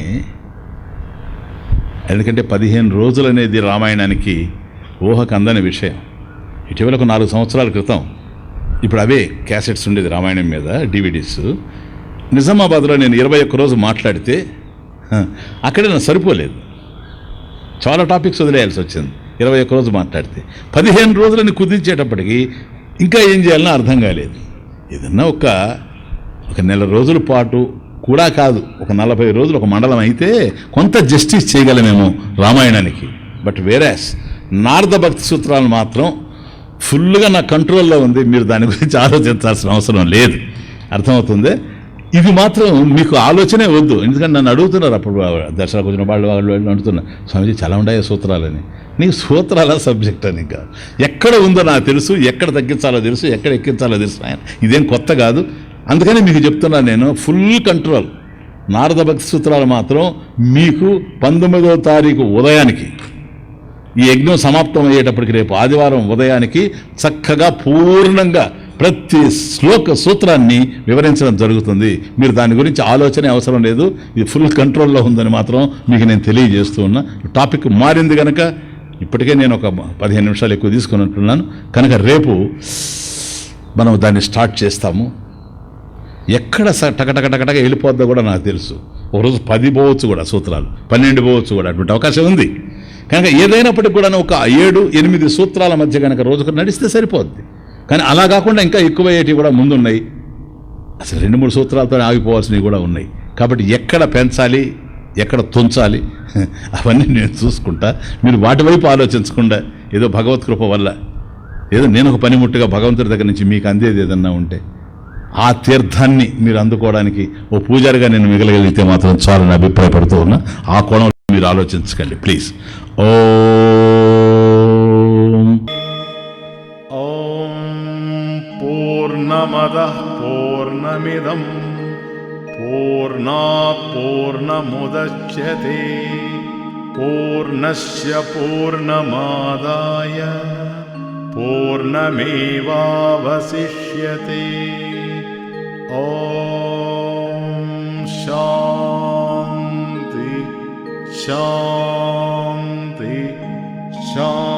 ఎందుకంటే 15 రోజులు అనేది రామాయణానికి ఊహకు అందని విషయం. ఇటీవల ఒక 4 సంవత్సరాల క్రితం ఇప్పుడు అవే క్యాసెట్స్ ఉండేది రామాయణం మీద, డివిడీస్. నిజామాబాద్లో నేను 21 రోజు మాట్లాడితే అక్కడే నాకు సరిపోలేదు, చాలా టాపిక్స్ వదిలేయాల్సి వచ్చింది. 21 రోజు మాట్లాడితే 15 రోజులని కుదించేటప్పటికి ఇంకా ఏం చేయాలనో అర్థం కాలేదు. ఏదన్నా ఒక నెల రోజుల పాటు కూడా కాదు, ఒక 40 రోజులు ఒక మండలం అయితే కొంత జస్టిస్ చేయగలమేమో రామాయణానికి. బట్ వేరాస్ నారద భక్తి సూత్రాలు మాత్రం ఫుల్గా నా కంట్రోల్లో ఉంది. మీరు దాని గురించి ఆలోచించాల్సిన అవసరం లేదు, అర్థమవుతుంది. ఇది మాత్రం మీకు ఆలోచనే వద్దు, ఎందుకంటే నన్ను అడుగుతున్నారు అప్పుడు దర్శనకు వచ్చిన వాళ్ళు అడుగుతున్నారు, స్వామీజీ చాలా ఉన్నాయో సూత్రాలని. నీకు సూత్రాల సబ్జెక్ట్ అని కాదు, ఎక్కడ ఉందో నాకు తెలుసు, ఎక్కడ తగ్గించాలో తెలుసు, ఎక్కడ ఎక్కించాలో తెలుసు. ఇదేం కొత్త కాదు, అందుకని మీకు చెప్తున్నాను నేను. Full control. నారద భక్తి సూత్రాలు మాత్రం మీకు 19వ తారీఖు ఉదయానికి, ఈ యజ్ఞం సమాప్తం అయ్యేటప్పటికి రేపు ఆదివారం ఉదయానికి చక్కగా పూర్ణంగా ప్రతి సూత్రాన్ని వివరించడం జరుగుతుంది. మీరు దాని గురించి ఆలోచనే అవసరం లేదు, ఇది ఫుల్ కంట్రోల్లో ఉందని మాత్రం మీకు నేను తెలియజేస్తూ ఉన్నా. టాపిక్ మారింది కనుక ఇప్పటికే నేను ఒక 15 నిమిషాలు ఎక్కువ తీసుకుని ఉంటున్నాను కనుక రేపు మనం దాన్ని స్టార్ట్ చేస్తాము. ఎక్కడ టకటకటకటగా వెళ్ళిపోద్దో కూడా నాకు తెలుసు. ఒకరోజు 10 పోవచ్చు కూడా సూత్రాలు, 12 పోవచ్చు కూడా, అటువంటి అవకాశం ఉంది. కనుక ఏదైనప్పటికి కూడా ఒక 7-8 సూత్రాల మధ్య కనుక రోజుకు నడిస్తే సరిపోద్ది. కానీ అలా కాకుండా ఇంకా ఎక్కువ అయ్యేటివి కూడా ముందున్నాయి. అసలు 2-3 సూత్రాలతో ఆగిపోవాల్సినవి కూడా ఉన్నాయి. కాబట్టి ఎక్కడ పెంచాలి, ఎక్కడ తుంచాలి అవన్నీ నేను చూసుకుంటా. మీరు వాటి వైపు ఆలోచించకుండా ఏదో భగవత్ కృప వల్ల ఏదో నేను ఒక పనిముట్టుగా భగవంతుడి దగ్గర నుంచి మీకు అందేది ఏదన్నా ఉంటే ఆ తీర్థాన్ని మీరు అందుకోవడానికి ఓ పూజారిగా నేను మిగలగలిగితే మాత్రం చాలని అభిప్రాయపడుతూ ఉన్నా. ఆ కోణంలో మీరు ఆలోచించకండి ప్లీజ్. ఓం పూర్ణమదః పూర్ణమిదం పూర్ణాత్ పూర్ణముదచ్యతే పూర్ణస్య పూర్ణమాదాయ पूर्णमेवावशिष्यते। ॐ शान्ति शान्ति शान्ति।